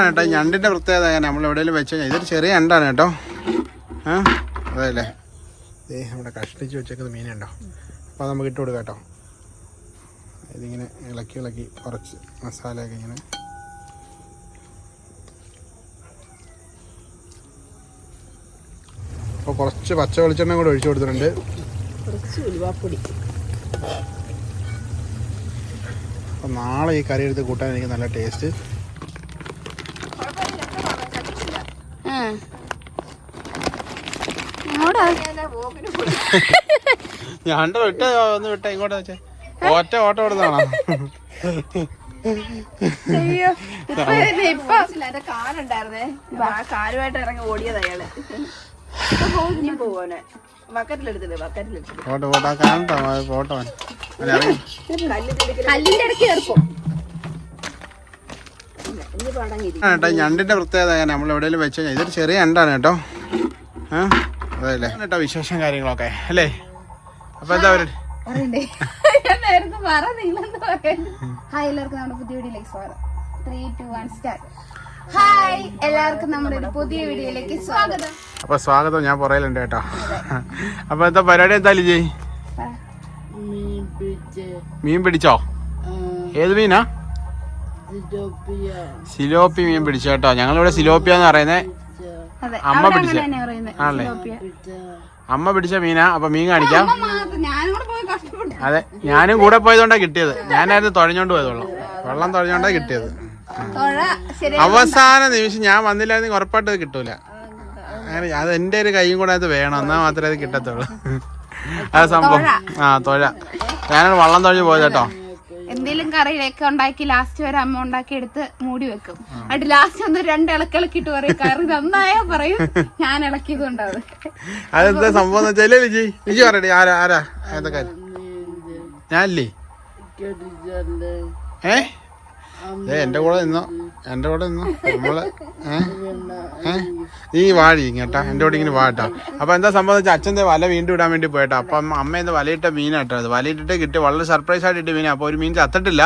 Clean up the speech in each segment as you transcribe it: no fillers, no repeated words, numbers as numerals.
കേട്ടോ ഞണ്ടിൻ്റെ പ്രത്യേകത നമ്മൾ എവിടെയെങ്കിലും വെച്ച് കഴിഞ്ഞാൽ ഇതൊരു ചെറിയ ഞണ്ടാണ് കേട്ടോ. അതെല്ലേ നമ്മുടെ കഷ്ടിച്ച് വെച്ചേക്കുന്ന മീനുണ്ടോ. അപ്പോൾ അത് നമുക്ക് ഇട്ട് കൊടുക്കാം കേട്ടോ. ഇതിങ്ങനെ ഇളക്കി കുറച്ച് മസാലയൊക്കെ ഇങ്ങനെ അപ്പോൾ കുറച്ച് പച്ച വെളിച്ചെണ്ണ കൂടെ ഒഴിച്ചു കൊടുത്തിട്ടുണ്ട്. അപ്പം നാളെ ഈ കറി എടുത്ത് കൂട്ടാൻ എനിക്ക് നല്ല ടേസ്റ്റ്. ഞാൻ ഒന്ന് വിട്ട ഇങ്ങോട്ട് വെച്ചേ ഒറ്റ ഓട്ടം ഓടുന്നതാണോ? കാലുമായിട്ട് ഇറങ്ങി ഓടിയത് അയാള്. ഞണ്ടിന്റെ പ്രത്യേകത നമ്മൾ എവിടെയെങ്കിലും വെച്ച് കഴിഞ്ഞാൽ ഇതൊരു ചെറിയ ഞണ്ടാണ് കേട്ടോ. അതല്ലേ കേട്ടോ വിശേഷം കാര്യങ്ങളൊക്കെ അല്ലേ. അപ്പൊ എന്താ പറയുക, എല്ലാവർക്കും നമ്മുടെ പുതിയ വീഡിയോയിലേക്ക് സ്വാഗതം. 3, 2, 1 സ്റ്റാർട്ട്. ഹായ് എല്ലാവർക്കും നമ്മുടെ ഒരു പുതിയ വീഡിയോയിലേക്ക് സ്വാഗതം. അപ്പൊ സ്വാഗതം ഞാൻ പുറയിലുണ്ട് കേട്ടോ. അപ്പൊ എന്താ പരിപാടി എന്താ ലിജി? മീൻ പിടിച്ചോ? ഏത് മീനാ? സിലോപ്പി മീൻ പിടിച്ചു കേട്ടോ. ഞങ്ങളിവിടെ സിലോപ്പിയ എന്ന് പറയുന്നേ. അമ്മ പിടിച്ച ആണല്ലേ, അമ്മ പിടിച്ച മീനാ. അപ്പൊ മീൻ കാണിക്കാം. അതെ ഞാനും കൂടെ പോയതുകൊണ്ടാ കിട്ടിയത്. ഞാനായിരുന്നു തുഴഞ്ഞോണ്ട് പോയതുള്ളൂ, വെള്ളം തുഴഞ്ഞോണ്ടാ കിട്ടിയത്. അവസാന നിമിഷം ഞാൻ വന്നില്ലായിരുന്നെങ്കിൽ ഉറപ്പായിട്ട് അത് കിട്ടൂല. അങ്ങനെ അത് എന്റെ ഒരു കൈയും കൂടെ അത് വേണം, എന്നാൽ മാത്രമേ അത് കിട്ടത്തുള്ളൂ. അത് സംഭവം തൊഴ. ഞാനാണ് വള്ളം തുഴഞ്ഞു പോയത് കേട്ടോ. എന്തെങ്കിലും കറിയൊക്കെ ഉണ്ടാക്കി ലാസ്റ്റ് വരെ അമ്മ ഉണ്ടാക്കി എടുത്ത് മൂടി വെക്കും. അത് ലാസ്റ്റ് ഒന്ന് 2 ഇളക്കിളക്കിട്ട് പറയും കറി നന്നായാ പറയും ഞാൻ ഇളക്കിയത് കൊണ്ടാവും. അതെന്താ സംഭവം എന്ന് വെച്ചാല് ലിജി പറയണേ. ആരാ ഏതാ കാര്യം? ഞാനില്ലേ? എന്റെ കൂടെ നിന്നോ നമ്മള് നീ വാഴി കേട്ടാ, എന്റെ കൂടെ ഇങ്ങനെ വാട്ടാ. അപ്പൊ എന്താ സംഭവം വെച്ചാൽ അച്ഛൻ്റെ വല വീണ്ടും ഇടാൻ വേണ്ടി പോയിട്ടോ. അപ്പം അമ്മ എന്താ വലയിട്ട മീനാട്ടോ. അത് വലയിട്ടിട്ട് കിട്ടി, വളരെ സർപ്രൈസ് ആയിട്ട് ഇട്ട മീനാ. അപ്പോൾ ഒരു മീൻ ചത്തിട്ടില്ല,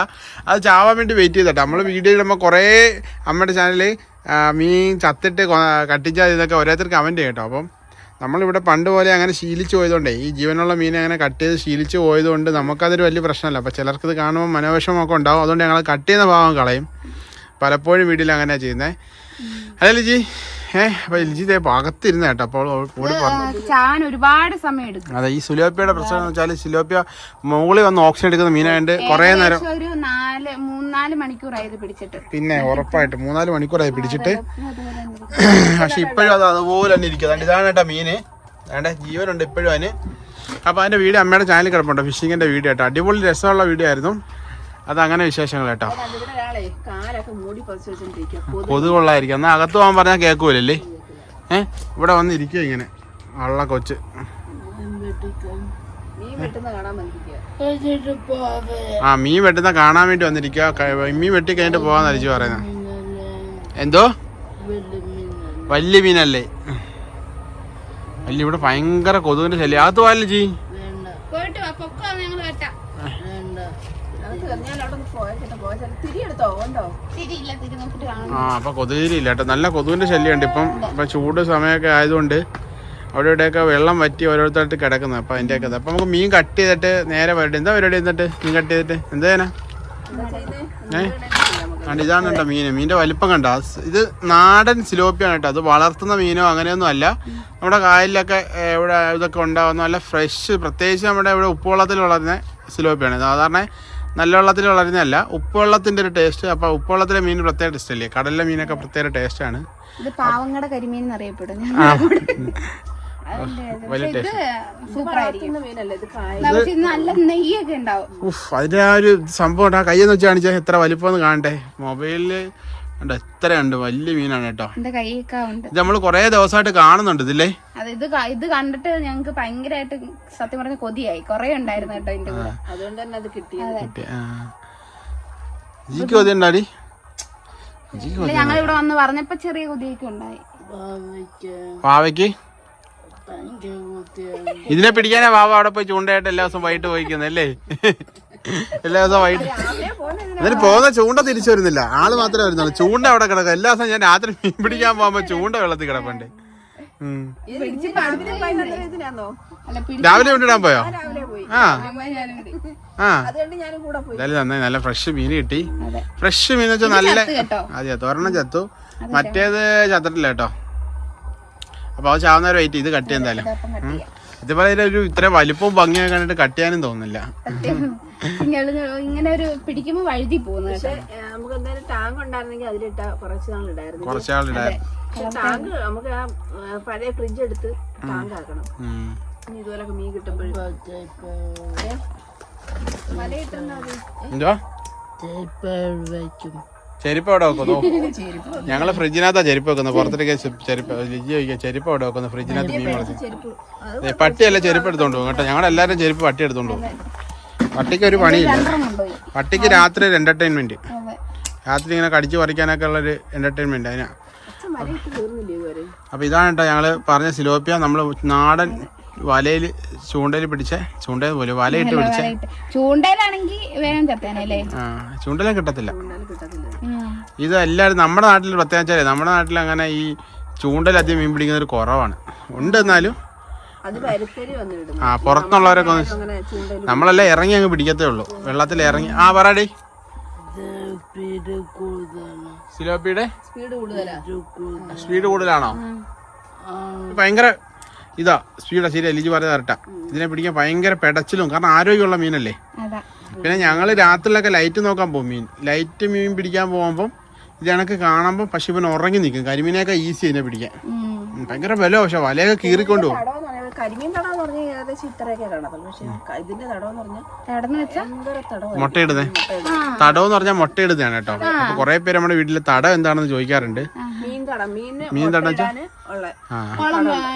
അത് ചാവാൻ വേണ്ടി വെയിറ്റ് ചെയ്തട്ടോ. നമ്മൾ വീഡിയോ ഇടുമ്പോൾ കുറേ അമ്മയുടെ ചാനലിൽ മീൻ ചത്തിട്ട് കട്ടിച്ചാൽ ഇതൊക്കെ ഓരോരുത്തർ കമൻറ്റ് ചെയ്യട്ടോ. അപ്പം നമ്മളിവിടെ പണ്ട് പോലെ അങ്ങനെ ശീലിച്ച് പോയതുകൊണ്ടേ, ഈ ജീവനുള്ള മീനെ അങ്ങനെ കട്ട് ചെയ്ത് ശീലിച്ച് പോയതുകൊണ്ട് നമുക്കതൊരു വലിയ പ്രശ്നമല്ല. അപ്പോൾ ചിലർക്കിത് കാണുമ്പോൾ മനോവിഷമൊക്കെ ഉണ്ടാവും. അതുകൊണ്ട് ഞങ്ങൾ കട്ട് ചെയ്യുന്ന ഭാഗം കളയും. പലപ്പോഴും വീട്ടിൽ അങ്ങനെയാണ് ചെയ്യുന്നത്. അല്ലേ ലിജി? അപ്പൊ ലിജി അകത്തിരുന്ന കേട്ടോ. അപ്പോൾ കൂടി പറഞ്ഞു ഒരുപാട് സമയം എടുക്കും. അതെ, ഈ സിലോപ്പിയുടെ പ്രശ്നം എന്ന് വെച്ചാൽ സിലോപ്പിയ മുകളിൽ വന്ന് ഓക്സിജൻ എടുക്കുന്ന മീനായതുകൊണ്ട് കുറേ നേരം, ഒരു 3-4 മണിക്കൂറായത് പിടിച്ചിട്ട്. പിന്നെ ഉറപ്പായിട്ട് 3-4 മണിക്കൂറായി പിടിച്ചിട്ട്. പക്ഷെ ഇപ്പോഴും അത് അതുപോലെ തന്നെ ഇരിക്കും. ഇതാണ് കേട്ടോ മീന്, വേണ്ട ജീവനുണ്ട് ഇപ്പോഴും അതിന്. അപ്പോൾ അതിൻ്റെ വീഡിയോ അമ്മയുടെ ചാനലിൽ കിടപ്പുണ്ടോ, ഫിഷിങ്ങിൻ്റെ വീഡിയോ കേട്ടോ. അടിപൊളി രസമുള്ള വീഡിയോ ആയിരുന്നു. അതങ്ങനെ വിശേഷങ്ങൾ കേട്ടോ. കൊതുകൊള്ളായിരിക്കും. എന്നാൽ അകത്ത് പോകാൻ പറഞ്ഞാൽ കേൾക്കൂലല്ലേ. ഇവിടെ വന്ന് ഇരിക്കുക ഇങ്ങനെ വള്ള കൊച്ച്. മീൻ വെട്ടുന്ന കാണാൻ വേണ്ടി വന്നിരിക്കുക. മീൻ വെട്ടി കഴിഞ്ഞിട്ട് പോകാന്ന് അരിച്ചു പറയുന്നത്. എന്തോ വലിയ മീനല്ലേ? വലിയ. ഇവിടെ ഭയങ്കര കൊതുകിന്റെ ശല്യം. അകത്ത് പോയാലേ ജി. അപ്പൊ കൊതുകിരില്ല കേട്ടോ. നല്ല കൊതുകിന്റെ ശല്യം ഉണ്ട് ഇപ്പം. ഇപ്പൊ ചൂട് സമയമൊക്കെ ആയതുകൊണ്ട് അവിടെ ഇവിടെയൊക്കെ വെള്ളം വറ്റി ഓരോരുത്തരായിട്ട് കിടക്കുന്നത്. അപ്പൊ അതിന്റെയൊക്കെ അപ്പൊ നമുക്ക് മീൻ കട്ട് ചെയ്തിട്ട് നേരെ പരിപാടി. എന്താ പരിപാടി എന്നിട്ട് മീൻ കട്ട് ചെയ്തിട്ട് എന്താ ചെയ്യാനാ? ഇതാണ് കേട്ടോ മീൻ്റെ വലിപ്പം കണ്ടോ. ഇത് നാടൻ സിലോപ്പിയാണ് കേട്ടോ. അത് വളർത്തുന്ന മീനോ അങ്ങനെയൊന്നും അല്ല. നമ്മുടെ കായലിലൊക്കെ ഇവിടെ ഇതൊക്കെ ഉണ്ടാകുന്ന നല്ല ഫ്രഷ്, പ്രത്യേകിച്ച് നമ്മുടെ ഇവിടെ ഉപ്പുവെള്ളത്തിൽ വളരുന്ന സിലോപ്പിയാണ്. സാധാരണ നല്ല വെള്ളത്തിൽ വളരുന്നതല്ല, ഉപ്പുവെള്ളത്തിൻ്റെ ഒരു ടേസ്റ്റ്. അപ്പോൾ ഉപ്പുവെള്ളത്തിലെ മീൻ പ്രത്യേക ടേസ്റ്റ് അല്ലേ, കടലിലെ മീനൊക്കെ പ്രത്യേക ടേസ്റ്റാണ്. പാവങ്ങടെ കരിമീൻ എന്നറിയപ്പെടും. അതിന്റെ ആ ഒരു സംഭവം ആ കയ്യെന്ന് വെച്ച് കാണിച്ചാൽ എത്ര വലിപ്പം കാണണ്ടേ. മൊബൈലില് കണ്ടോ എത്രയുണ്ട്, വലിയ മീനാണ് കേട്ടോ. ഇത് നമ്മൾ കൊറേ ദിവസമായിട്ട് കാണുന്നുണ്ട് ഇതില്ലേ. ഇത് കണ്ടിട്ട് ഞങ്ങക്ക് ഭയങ്കരമായിട്ട് സത്യം പറഞ്ഞ കൊതിയായി. കൊറേ ഉണ്ടായിരുന്നു കേട്ടോ ഇതിന്റെ കൂടെ. അതുകൊണ്ട് തന്നെ അത് കിട്ടിയത്. കൊതി ഉണ്ടാടി. ഞങ്ങൾ ഇവിടെ വന്ന് പറഞ്ഞപ്പോ ചെറിയ കൊതിയൊക്കെ ഉണ്ടായി. പാവയ്ക്ക് ഇതിനെ പിടിക്കാനാ വാവ അവിടെ പോയി ചൂണ്ടയായിട്ട് എല്ലാ ദിവസവും വൈകിട്ട് പോയിക്കുന്നല്ലേ. എല്ലാ ദിവസവും വൈകിട്ട് എന്നിട്ട് പോകുന്ന ചൂണ്ട തിരിച്ചു വരുന്നില്ല. ആള് മാത്രമേ വരുന്നുള്ളൂ. ചൂണ്ട അവിടെ കിടക്കും. എല്ലാ ദിവസവും ഞാൻ രാത്രി മീൻ പിടിക്കാൻ പോകുമ്പോ ചൂണ്ട വെള്ളത്തിൽ കിടപ്പുണ്ട്. രാവിലെ കൊണ്ടിടാൻ പോയോ? ആ എന്തായാലും നന്നായി. നല്ല ഫ്രഷ് മീൻ കിട്ടി. ഫ്രഷ് മീൻ വെച്ചാൽ നല്ല അതെയോ ഒരെണ്ണം ചത്തു, മറ്റേത് ചത്തിട്ടില്ല കേട്ടോ. അപ്പൊ അത് ചാവുന്നവരെ വെയിറ്റ് ചെയ്ത് കട്ട് ചെയ്യാൻ. എന്തായാലും ഇതുപോലെ ഒരു ഇത്ര വലിപ്പവും ഭംഗിയൊക്കെ കണ്ടിട്ട് കട്ട് ചെയ്യാനും തോന്നുന്നില്ല. ഇങ്ങനെ ഒരു പിടിക്കുമ്പോ വഴുതി പോകുന്നു. നമുക്ക് എന്തായാലും ടാങ്ക് ഉണ്ടായിരുന്നെങ്കിൽ അതിലിട്ട കുറച്ചാളിടായിരുന്നു. ടാങ്ക് നമുക്ക് ആ പഴയ ഫ്രിഡ്ജ് എടുത്ത് ടാങ്ക് ആക്കണം. ഇനി ഇതുപോലൊക്കെ മീൻ കിട്ടുമ്പോഴും എന്തോ ചെരുപ്പ് എവിടെ വെക്കുന്നു? ഞങ്ങള് ഫ്രിഡ്ജിനകത്താ ചെരുപ്പ് വെക്കുന്നത്. പുറത്തേക്ക് ചെരുപ്പ് ലിജി ചോദിക്കുക ചെരുപ്പ് എവിടെ വെക്കുന്നു? ഫ്രിഡ്ജിനകത്ത് മീൻ വളർത്തി പട്ടിയല്ല ചെരുപ്പ് എടുത്തോണ്ട് പോകും കേട്ടോ. ഞങ്ങളെല്ലാരും ചെരുപ്പ് പട്ടി എടുത്തോണ്ട് പോകും. പട്ടിക്ക് ഒരു പണിയില്ല. പട്ടിക്ക് രാത്രി ഒരു എന്റർടൈൻമെന്റ്. രാത്രി ഇങ്ങനെ കടിച്ചു പറിക്കാനൊക്കെ ഉള്ളൊരു എന്റർടൈൻമെന്റ് അതിനാ. അപ്പൊ ഇതാണ് കേട്ടോ ഞങ്ങള് പറഞ്ഞ സിലോപ്പിയ. നമ്മള് നാടൻ വലയില് ചൂണ്ടയിൽ പിടിച്ച ചൂണ്ടയിൽ പോലെ വലയിട്ട് പിടിച്ച ചൂണ്ടയിലാണെങ്കിൽ വേഗം ചത്താനല്ലേ? ചൂണ്ടയിലും കിട്ടത്തില്ല. ഇത് എല്ലാവരും നമ്മുടെ നാട്ടിൽ പ്രത്യേകിച്ചാലേ നമ്മുടെ നാട്ടിൽ അങ്ങനെ ഈ ചൂണ്ടയിൽ അധികം മീൻ പിടിക്കുന്ന ഒരു കുറവാണ്. ഉണ്ട് എന്നാലും പുറത്തുനിന്നുള്ളവരൊക്കെ നമ്മളെല്ലാം ഇറങ്ങി അങ്ങ് പിടിക്കത്തേ ഉള്ളൂ. വെള്ളത്തിൽ ഇറങ്ങി പറയടി. സിലോപ്പിയുടെ സ്പീഡ് കൂടുതലാണോ? ഭയങ്കര ഇതാ സ്പീഡാ. ശരിയാ ലിജി പറഞ്ഞ കറക്റ്റാ. ഇതിനെ പിടിക്കാൻ ഭയങ്കര പെടച്ചിലും. കാരണം ആരോഗ്യമുള്ള മീനല്ലേ. പിന്നെ ഞങ്ങള് രാത്രിയിലൊക്കെ ലൈറ്റ് നോക്കാൻ പോകും. ലൈറ്റ് മീൻ പിടിക്കാൻ പോകുമ്പം ഇത് കണക്ക് കാണുമ്പോൾ പക്ഷെ ഇവൻ ഉറങ്ങി നിൽക്കും. കരിമീനൊക്കെ ഈസി അതിനെ പിടിക്കാൻ. ഭയങ്കര വില. പക്ഷെ വലയൊക്കെ കീറിക്കൊണ്ട് പോകും. കരിമീൻ തടം എന്ന് പറഞ്ഞാൽ ഏകദേശം ഇത്രയൊക്കെ കാണത്തുള്ളൂ. പക്ഷെ ഇതിന്റെ തടം എന്ന് പറഞ്ഞാൽ മുട്ടയിടുന്നേ. തടം എന്ന് പറഞ്ഞാൽ മുട്ടയിടുന്നതാണ് കേട്ടോ. അപ്പൊ കുറെ പേര് നമ്മുടെ വീട്ടില് തടം എന്താണെന്ന് ചോദിക്കാറുണ്ട്. മീൻ തടം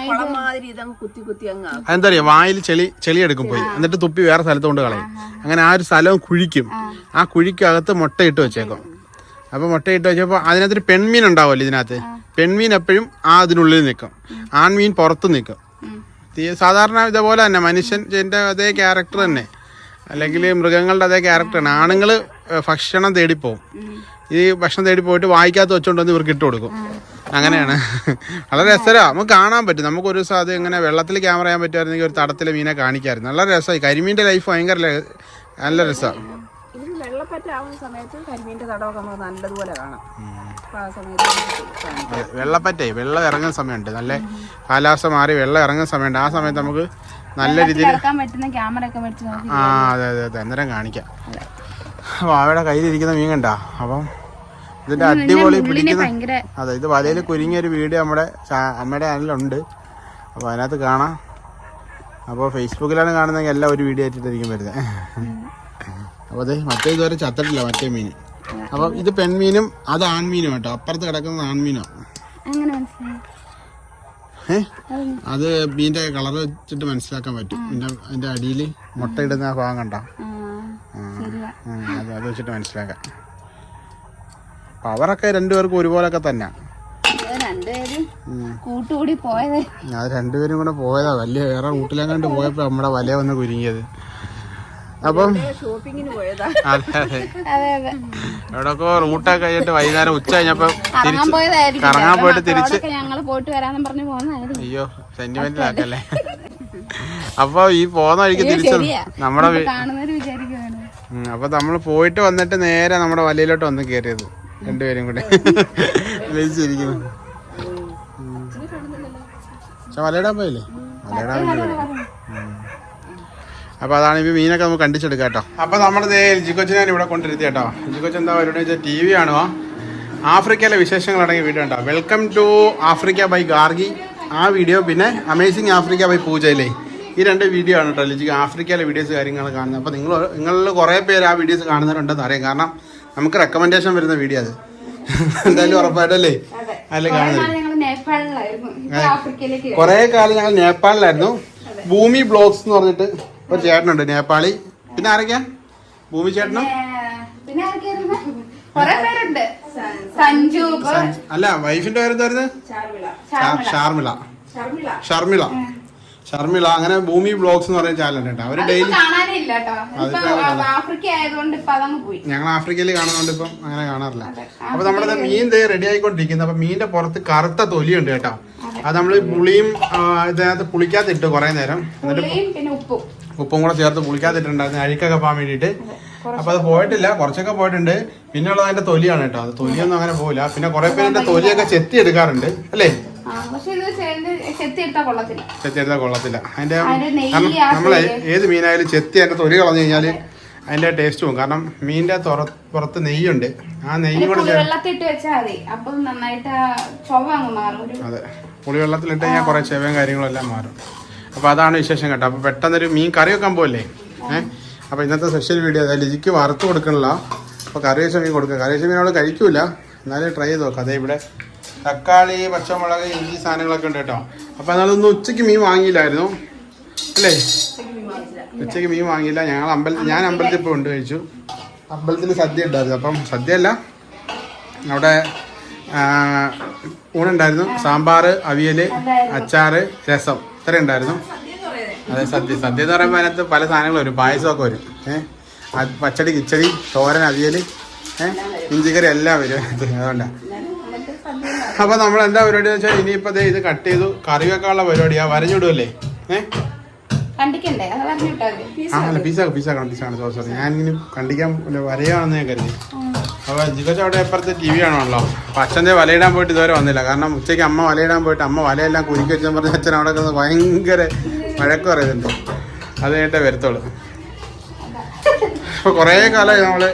അതെന്താ അറിയാ, വായിൽ ചെളി എടുക്കും പോയി, എന്നിട്ട് തുപ്പി വേറെ സ്ഥലത്ത് കൊണ്ട് കളയും. അങ്ങനെ ആ ഒരു സ്ഥലവും കുഴിക്കും. ആ കുഴിക്കകത്ത് മുട്ടയിട്ട് വെച്ചേക്കും. അപ്പൊ മുട്ടയിട്ട് വെച്ചപ്പോ അതിനകത്തൊരു പെൺമീൻ ഉണ്ടാവുമല്ലോ. ഇതിനകത്ത് പെൺമീൻ എപ്പോഴും അതിനുള്ളിൽ നിൽക്കും, ആൺമീൻ പുറത്ത് നിൽക്കും. സാധാരണ ഇതേപോലെ തന്നെ മനുഷ്യൻ്റെ അതേ ക്യാരക്ടർ തന്നെ, അല്ലെങ്കിൽ മൃഗങ്ങളുടെ അതേ ക്യാരക്ടറാണ്. ആണുങ്ങൾ ഭക്ഷണം തേടിപ്പോവും. ഈ ഭക്ഷണം തേടി പോയിട്ട് വായിക്കാത്ത വെച്ചോണ്ട് വന്ന് ഇവർക്ക് ഇട്ട് കൊടുക്കും. അങ്ങനെയാണ്. വളരെ രസമാണ്. നമുക്ക് കാണാൻ പറ്റും. നമുക്ക് ഒരു ദിവസം അത് ഇങ്ങനെ വെള്ളത്തിൽ ക്യാമറ ചെയ്യാൻ പറ്റുമായിരുന്നെങ്കിൽ ഒരു തടത്തിലെ മീനെ കാണിക്കായിരുന്നു. നല്ല രസമായി. കരിമീൻ്റെ ലൈഫ് ഭയങ്കര നല്ല രസമാണ്. വെള്ളപ്പറ്റാവുന്ന സമയത്ത് കരിമീൻ്റെ തടമൊക്കെ നമുക്ക് നല്ലതുപോലെ കാണാം. വെള്ളം ഇറങ്ങുന്ന സമയമുണ്ട്. നല്ല കാലാവസ്ഥ മാറി വെള്ളം ഇറങ്ങുന്ന സമയമുണ്ട്. ആ സമയത്ത് നമുക്ക് നല്ല രീതിയിൽ അതെ അതെ അതെ അന്നേരം കാണിക്കാം. അപ്പൊ അവയുടെ കയ്യിലിരിക്കുന്ന മീൻ കണ്ടാ. അപ്പം ഇതിന്റെ അടിപൊളി പിടിക്കുന്ന അതെ ഇത് വലയിൽ കുരുങ്ങിയൊരു വീഡിയോ നമ്മുടെ അമ്മയുടെ ചാനലുണ്ട്. അപ്പോൾ അതിനകത്ത് കാണാം. അപ്പോൾ ഫേസ്ബുക്കിലാണ് കാണുന്നതെങ്കിൽ എല്ലാം ഒരു വീഡിയോ ആയിട്ടിട്ടായിരിക്കും വരുന്നത്. അപ്പോൾ അതെ മറ്റേ ഇതുവരെ ചത്തിട്ടില്ല മറ്റേ മീൻ. അപ്പം ഇത് പെൺമീനും അത് ആൺമീനും കേട്ടോ. അപ്പുറത്ത് കിടക്കുന്നത് ആൺമീനോ. അത് മീൻ്റെ കളർ വെച്ചിട്ട് മനസ്സിലാക്കാൻ പറ്റും. അതിന്റെ അടിയിൽ മുട്ടയിടുന്ന ആ ഭാഗം കണ്ടോ. അത് വെച്ചിട്ട് മനസ്സിലാക്കാം. പവറൊക്കെ രണ്ടുപേർക്കും ഒരുപോലൊക്കെ തന്നെ. അത് രണ്ടുപേരും കൂടെ പോയതാ. വലിയ വേറെ വീട്ടിലെങ്ങാണ്ട് പോയപ്പോ നമ്മുടെ വല വന്ന് കുരുങ്ങിയത്. അപ്പം അതെ അതെ എവിടൊക്കെ റൂട്ടൊക്കെ കഴിഞ്ഞിട്ട് വൈകുന്നേരം ഉച്ച കഴിഞ്ഞപ്പോ കറങ്ങാൻ പോയിട്ട് തിരിച്ച് അയ്യോ സെന്റിമെന്റിലാക്കല്ലേ. അപ്പൊ ഈ പോകുന്ന വഴിക്ക് തിരിച്ചു നമ്മുടെ അപ്പൊ നമ്മള് പോയിട്ട് വന്നിട്ട് നേരെ നമ്മുടെ വലയിലോട്ട് വന്ന് കയറിയത് രണ്ടുപേരും കൂടെ ലയിച്ചിരിക്കുന്നു. പക്ഷെ വലയിടാൻ പോയില്ലേ? വലയിടാൻ വേണ്ടി. അപ്പൊ അതാണ് ഈ മീനൊക്കെ നമുക്ക് കണ്ടിച്ചെടുക്കാം കേട്ടോ. അപ്പൊ നമ്മുടെ ജിക്കൊച്ചിനെ ഇവിടെ കൊണ്ടിരുത്തി കേട്ടോ. ജിക്കൊച്ചൻ എന്താ പരിപാടി വെച്ചാൽ ടി വി കാണുക. ആഫ്രിക്കയിലെ വിശേഷങ്ങൾ അടങ്ങിയ വീഡിയോ ഉണ്ടോ. Welcome to Africa by Gargi ആ വീഡിയോ, പിന്നെ അമേസിങ് ആഫ്രിക്ക ബൈ പൂജയിലെ ഈ രണ്ട് വീഡിയോ ആണ് കേട്ടോ ലിജിക്ക് ആഫ്രിക്കയിലെ വീഡിയോസ് കാര്യങ്ങൾ കാണുന്നത്. അപ്പോൾ നിങ്ങളിൽ കുറേ പേര് ആ വീഡിയോസ് കാണുന്നവരുണ്ടെന്ന് അറിയാം. കാരണം നമുക്ക് റെക്കമെൻഡേഷൻ വരുന്ന വീഡിയോ അത് എന്തായാലും ഉറപ്പായിട്ടല്ലേ അല്ലേ കാണുന്നത്. കുറേ കാലം ഞങ്ങൾ നേപ്പാളിലായിരുന്നു. ഭൂമി ബ്ലോഗ്സ് എന്ന് പറഞ്ഞിട്ട് ഒരു ചേട്ടനുണ്ട് നേപ്പാളി. പിന്നെ ആരൊക്കെയാ? ഭൂമി ചേട്ടനും അല്ല വൈഫിന്റെ പേരെന്തായിരുന്നു? ഷർമിള. ഷർമിള അങ്ങനെ ഭൂമി ബ്ലോഗ്സ് എന്ന് പറയുന്ന ചാനൽ ഉണ്ട് കേട്ടോ. അവര് ഡെയിലി കാണാനേ ഇല്ല കേട്ടോ. ആഫ്രിക്ക ആയതുകൊണ്ട് ഇപ്പൊ അതങ്ങ് പോയി. ഞങ്ങൾ ആഫ്രിക്കയിൽ കാണുന്നതുകൊണ്ട് ഇപ്പം അങ്ങനെ കാണാറില്ല. അപ്പൊ നമ്മുടെ മീൻ റെഡി ആയിക്കൊണ്ടിരിക്കുന്നത്. അപ്പൊ മീനിന്റെ പുറത്ത് കറുത്ത തൊലിയുണ്ട് കേട്ടോ. അത് നമ്മൾ പുളിയും ഇതിനകത്ത് പുളിക്കാത്തിട്ട് കുറെ നേരം, എന്നിട്ട് പിന്നെ ഉപ്പും കൂടെ ചേർത്ത് പുളിക്കാത്തിട്ടുണ്ടായിരുന്നു അഴുക്കൊക്കെ പോകാൻ വേണ്ടിയിട്ട്. അപ്പൊ അത് പോയിട്ടില്ല, കുറച്ചൊക്കെ പോയിട്ടുണ്ട്. പിന്നെ ഉള്ളത് അതിന്റെ തൊലിയാണ് കേട്ടോ. അത് തൊലിയൊന്നും അങ്ങനെ പോകില്ല. പിന്നെ കുറെ പേരിന്റെ തൊലിയൊക്കെ ചെത്തി എടുക്കാറുണ്ട് അല്ലേ? ചെത്തി എടുത്താൽ കൊള്ളത്തില്ല. അതിന്റെ നമ്മളെ ഏത് മീനായാലും ചെത്തി അതിന്റെ തൊലി കളഞ്ഞു കഴിഞ്ഞാല് അതിന്റെ ടേസ്റ്റ് പോകും. കാരണം മീനിന്റെ പുറത്ത് നെയ്യുണ്ട്. ആ നെയ്യ് കൂടെ അതെ, പുളി വെള്ളത്തിലിട്ട് കഴിഞ്ഞാൽ കുറെ ചെവയും കാര്യങ്ങളും എല്ലാം മാറും. അപ്പൊ അതാണ് വിശേഷം കേട്ടോ. അപ്പൊ പെട്ടെന്നൊരു മീൻ കറി വെക്കാൻ പോകല്ലേ. അപ്പൊ ഇന്നത്തെ സ്പെഷ്യൽ വീഡിയോ ലിജിക്ക് വറുത്ത് കൊടുക്കണില്ല. അപ്പൊ കറി വെച്ച മീൻ കൊടുക്കുക. കറി വെച്ച മീൻ അവള് കഴിക്കൂല, എന്നാലും ട്രൈ ചെയ്ത് നോക്കാം. അതേ ഇവിടെ തക്കാളി, പച്ചമുളക്, ഇഞ്ചി സാധനങ്ങളൊക്കെ ഉണ്ട് കേട്ടോ. അപ്പൊ എന്നാലൊന്നും ഉച്ചയ്ക്ക് മീൻ വാങ്ങിയില്ലായിരുന്നു അല്ലേ? ഉച്ചയ്ക്ക് മീൻ വാങ്ങിയില്ല. ഞാൻ അമ്പലത്തിൽ ഇപ്പോൾ ഉണ്ട് കഴിച്ചു. അമ്പലത്തിൽ സദ്യ ഉണ്ടായിരുന്നു. അപ്പം സദ്യ അല്ല, അവിടെ ഊണുണ്ടായിരുന്നു. സാമ്പാർ, അവിയൽ, അച്ചാറ്, രസം, ഇത്രയും ഉണ്ടായിരുന്നു. അതെ, സദ്യ എന്ന് പറയുമ്പോൾ അതിനകത്ത് പല സാധനങ്ങളും വരും. പായസമൊക്കെ വരും. പച്ചടി, കിച്ചടി, തോരൻ, അവിയൽ, ഇഞ്ചിക്കറി എല്ലാം വരും അതുകൊണ്ടാണ്. അപ്പൊ നമ്മൾ എന്താ പരിപാടി വെച്ചാൽ ഇനിയിപ്പോ ഇത് കട്ട് ചെയ്തു കറി വെക്കാനുള്ള പരിപാടിയാ. വരഞ്ഞിടുമല്ലേ? പീസാക്കണം. സോറി, ഞാനിങ്ങനെ കണ്ടിക്കാൻ വരയാണെന്ന് ഞാൻ കരുതി. അപ്പൊ ജിഗോച്ച് അവിടെ എപ്പുറത്തെ ടി വി ആണല്ലോ. അപ്പൊ അച്ഛൻ്റെ വലയിടാൻ പോയിട്ട് ഇതുവരെ വന്നില്ല. കാരണം ഉച്ചയ്ക്ക് അമ്മ വലയിടാൻ പോയിട്ട് അമ്മ വലയെല്ലാം കുരുക്കി വെച്ചെന്ന് പറഞ്ഞ് അച്ഛൻ അവിടെ കിടന്ന് ഭയങ്കര വഴക്ക് പറയുന്നുണ്ട്. അത് കഴിഞ്ഞിട്ടേ വരത്തുള്ളൂ. അപ്പൊ കുറേ കാലമായി നമ്മള്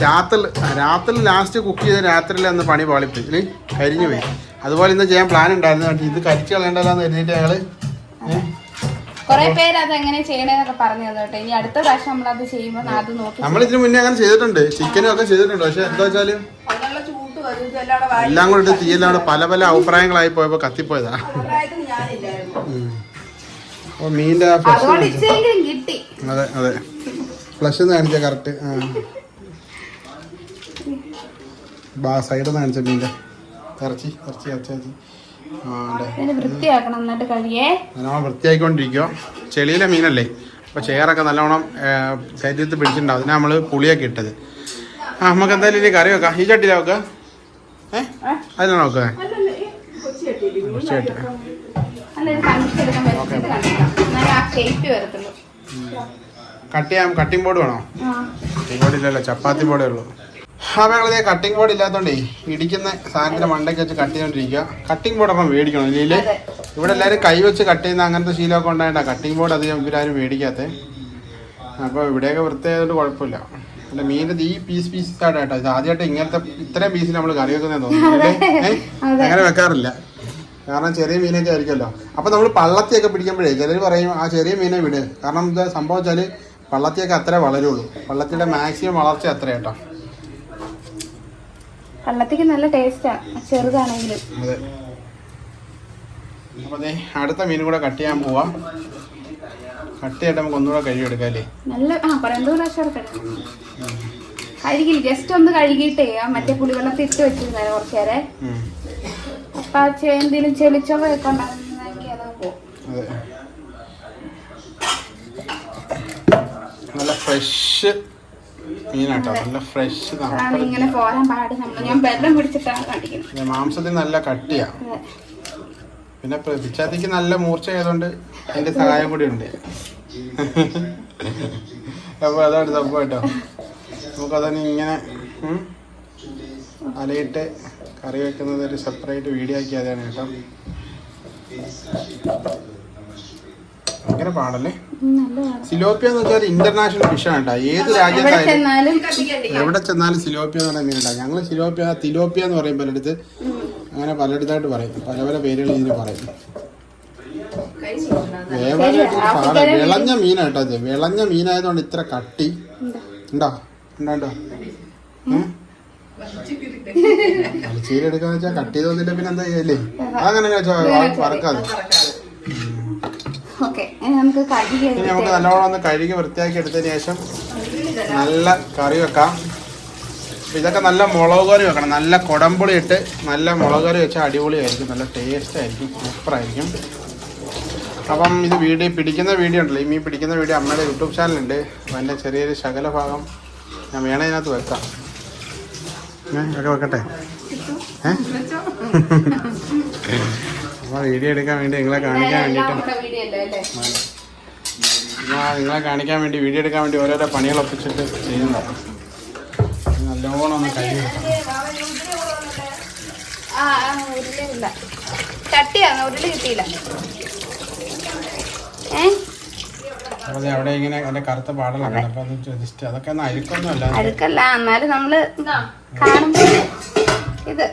രാത്രി ലാസ്റ്റ് കുക്ക് ചെയ്ത് രാത്രിയിൽ അന്ന് പണി പാളിപ്പോയി, കരിഞ്ഞു പോയി. അതുപോലെ ഇന്ന് ചെയ്യാൻ പ്ലാൻ ഉണ്ടായിരുന്നു. ഇത് കരിച്ചു കളയണ്ടല്ലോ എന്ന് കരുതിയിട്ട് ഞങ്ങള് നമ്മളിതിന് മുന്നേ അങ്ങനെ ചെയ്തിട്ടുണ്ട്. ചിക്കനും ഒക്കെ ചെയ്തിട്ടുണ്ട്. പക്ഷെ എന്താ വെച്ചാല് എല്ലാം കൂടെ തീയെല്ലാം പല അഭിപ്രായങ്ങളായി പോയപ്പോ കത്തിപ്പോയതാ. അപ്പൊ മീൻ്റെ അതെ ഫ്ലഷ് ഒന്ന് കാണിച്ച കറക്റ്റ്. സൈഡിൽ നിന്ന് കാണിച്ച മീൻ്റെ ഇറച്ചി നല്ലോണം വൃത്തിയായിക്കൊണ്ടിരിക്കുക. ചെളിയിലെ മീനല്ലേ, അപ്പൊ ചെയറൊക്കെ നല്ലോണം ശരീരത്തിൽ പിടിച്ചിട്ടുണ്ടാവും. അതിനാ നമ്മള് പുളിയൊക്കെ ഇട്ടത്. നമുക്ക് എന്തായാലും ഇനി കറി വെക്കാം. ഈ ചട്ടിയിലാ വെക്കുക? അതിനാണ് നോക്കുക. കട്ടിംഗ് ബോർഡ് വേണോ? കട്ടിംഗ് ബോർഡ് ഇല്ലല്ലോ, ചപ്പാത്തി ബോർഡേ ഉള്ളൂ. അപ്പോൾ ഞങ്ങളിതേ കട്ടിംഗ് ബോർഡ് ഇല്ലാത്തതുകൊണ്ടേ ഇടിക്കുന്ന സാധനത്തിന് മണ്ടയ്ക്ക് വെച്ച് കട്ട് ചെയ്തോണ്ടിരിക്കുക. കട്ടിംഗ് ബോർഡ് ഒരെണ്ണം മേടിക്കണം. ഇല്ലെങ്കിൽ ഇവിടെ എല്ലാവരും കൈ വെച്ച് കട്ട് ചെയ്യുന്ന അങ്ങനത്തെ ശീലമൊക്കെ ഉണ്ടായിട്ടാണ് കട്ടിംഗ് ബോർഡ് അധികം ഇവരാരും മേടിക്കാത്തത്. അപ്പോൾ ഇവിടെയൊക്കെ വൃത്തിയായതുകൊണ്ട് കുഴപ്പമില്ല. അല്ല മീനിൻ്റെ ഈ പീസായിട്ട് കേട്ടോ. ഇത് ആദ്യമായിട്ട് ഇങ്ങനത്തെ ഇത്രയും പീസിൽ നമ്മൾ കറി വെക്കുന്നതെന്ന് തോന്നുന്നു. അങ്ങനെ വെക്കാറില്ല, കാരണം ചെറിയ മീനൊക്കെ ആയിരിക്കുമല്ലോ. അപ്പോൾ നമ്മൾ പള്ളത്തിയൊക്കെ പിടിക്കുമ്പോഴേ ചിലർ പറയും ആ ചെറിയ മീനെ വിട്. കാരണം ഇത് സംഭവം വെച്ചാൽ പള്ളത്തിയൊക്കെ അത്രേ വളരുള്ളൂ. പള്ളത്തിയുടെ മാക്സിമം വളർച്ച അത്ര കേട്ടോ. പള്ളത്തിക്ക് നല്ല ടേസ്റ്റാ ചെറുതാണെങ്കിലും. അതെ. അപ്പോൾ അടുത്ത മീൻ കൂടെ കട്ട് ചെയ്യാൻ പോവാം. കട്ട് ചെയ്തിട്ട് നമുക്ക് ഒന്നുകൂടെ കഴുകിയെടുക്കാം അല്ലേ? നല്ല കഴുകി ജസ്റ്റ് ഒന്ന് കഴുകിയിട്ടേ മറ്റേ പുളിവെള്ളത്തിൽ ഇട്ട് വെച്ചിരുന്നേ കുറച്ചു നേരം. അപ്പൊ എന്തെങ്കിലും ചെളിച്ചൊക്കെ ഉണ്ടാകും. അതെ, നല്ല ഫ്രഷ് മീനാട്ടോ, നല്ല ഫ്രഷ്. മാംസത്തിന് നല്ല കട്ടിയാ. പിന്നെ പിച്ചാത്തിക്ക് നല്ല മൂർച്ച ആയതുകൊണ്ട് അതിന്റെ സഹായം കൂടി ഉണ്ട്. അപ്പൊ അതാണ് സംഭവം കേട്ടോ. നമുക്കതന്നെ ഇങ്ങനെ അലയിട്ട് കറി വെക്കുന്നത് ഒരു സെപ്പറേറ്റ് വീഡിയോ ആക്കി അതാണ് കേട്ടോ. ഭയങ്കര പാടല്ലേ. സിലോപ്പിയ എന്ന് വെച്ചാൽ ഇന്റർനാഷണൽ ഫിഷാണ് കേട്ടോ. ഏത് രാജ്യത്തായാലും എവിടെ ചെന്നാലും സിലോപ്പിയ എന്ന് പറയുന്ന മീനുണ്ടാവും. ഞങ്ങൾ തിലോപ്പിയ എന്ന് പറയും പലയിടത്ത്. അങ്ങനെ പലയിടത്തായിട്ട് പറയും, പല പേരുകൾ ഇതിന് പറയും. വിളഞ്ഞ മീനാട്ടോ ഇത്. വിളഞ്ഞ മീനായതുകൊണ്ട് ഇത്ര കട്ടി ഉണ്ടോ? ചീര എടുക്കാന്ന് വെച്ചാൽ കട്ട് ചെയ്ത് വന്നിട്ട് പിന്നെ എന്താ ചെയ്യല്ലേ? അതങ്ങനെ വറക്കാതെ നമുക്ക് നല്ലോണം ഒന്ന് കഴുകി വൃത്തിയാക്കി എടുത്തതിന് ശേഷം നല്ല കറി വെക്കാം. ഇതൊക്കെ നല്ല മുളക് കറി വെക്കണം. നല്ല കുടംപുളി ഇട്ട് നല്ല മുളക് കറി വെച്ചാൽ അടിപൊളിയായിരിക്കും. നല്ല ടേസ്റ്റ് ആയിരിക്കും, സൂപ്പറായിരിക്കും. അപ്പം ഇത് പിടിക്കുന്ന വീഡിയോ ഉണ്ടല്ലോ, ഈ മീൻ പിടിക്കുന്ന വീഡിയോ അമ്മയുടെ യൂട്യൂബ് ചാനലുണ്ട്. അപ്പം എൻ്റെ ചെറിയൊരു ശകല ഭാഗം ഞാൻ വേണേ ഇതിനകത്ത് വെക്കാം. ഒക്കെ വെക്കട്ടെ. അപ്പോൾ വീഡിയോ എടുക്കാൻ വേണ്ടി നിങ്ങളെ കാണിക്കാൻ വേണ്ടിയിട്ട് വീഡിയോ എടുക്കാൻ വേണ്ടി ഓരോരോ പണികൾ ഒപ്പിച്ചിട്ട് ചെയ്യുന്നതാണ്. നല്ലോണം ഒന്ന് കഴിയും. അതെ, അവിടെ ഇങ്ങനെ അതിന്റെ കറുത്ത പാടലാണ്. അപ്പൊ അത് ജസ്റ്റ് അതൊക്കെ ഒന്ന് അഴുക്കൊന്നുമല്ല, എന്നാലും നമ്മള് കാണുമ്പോ ഇത്.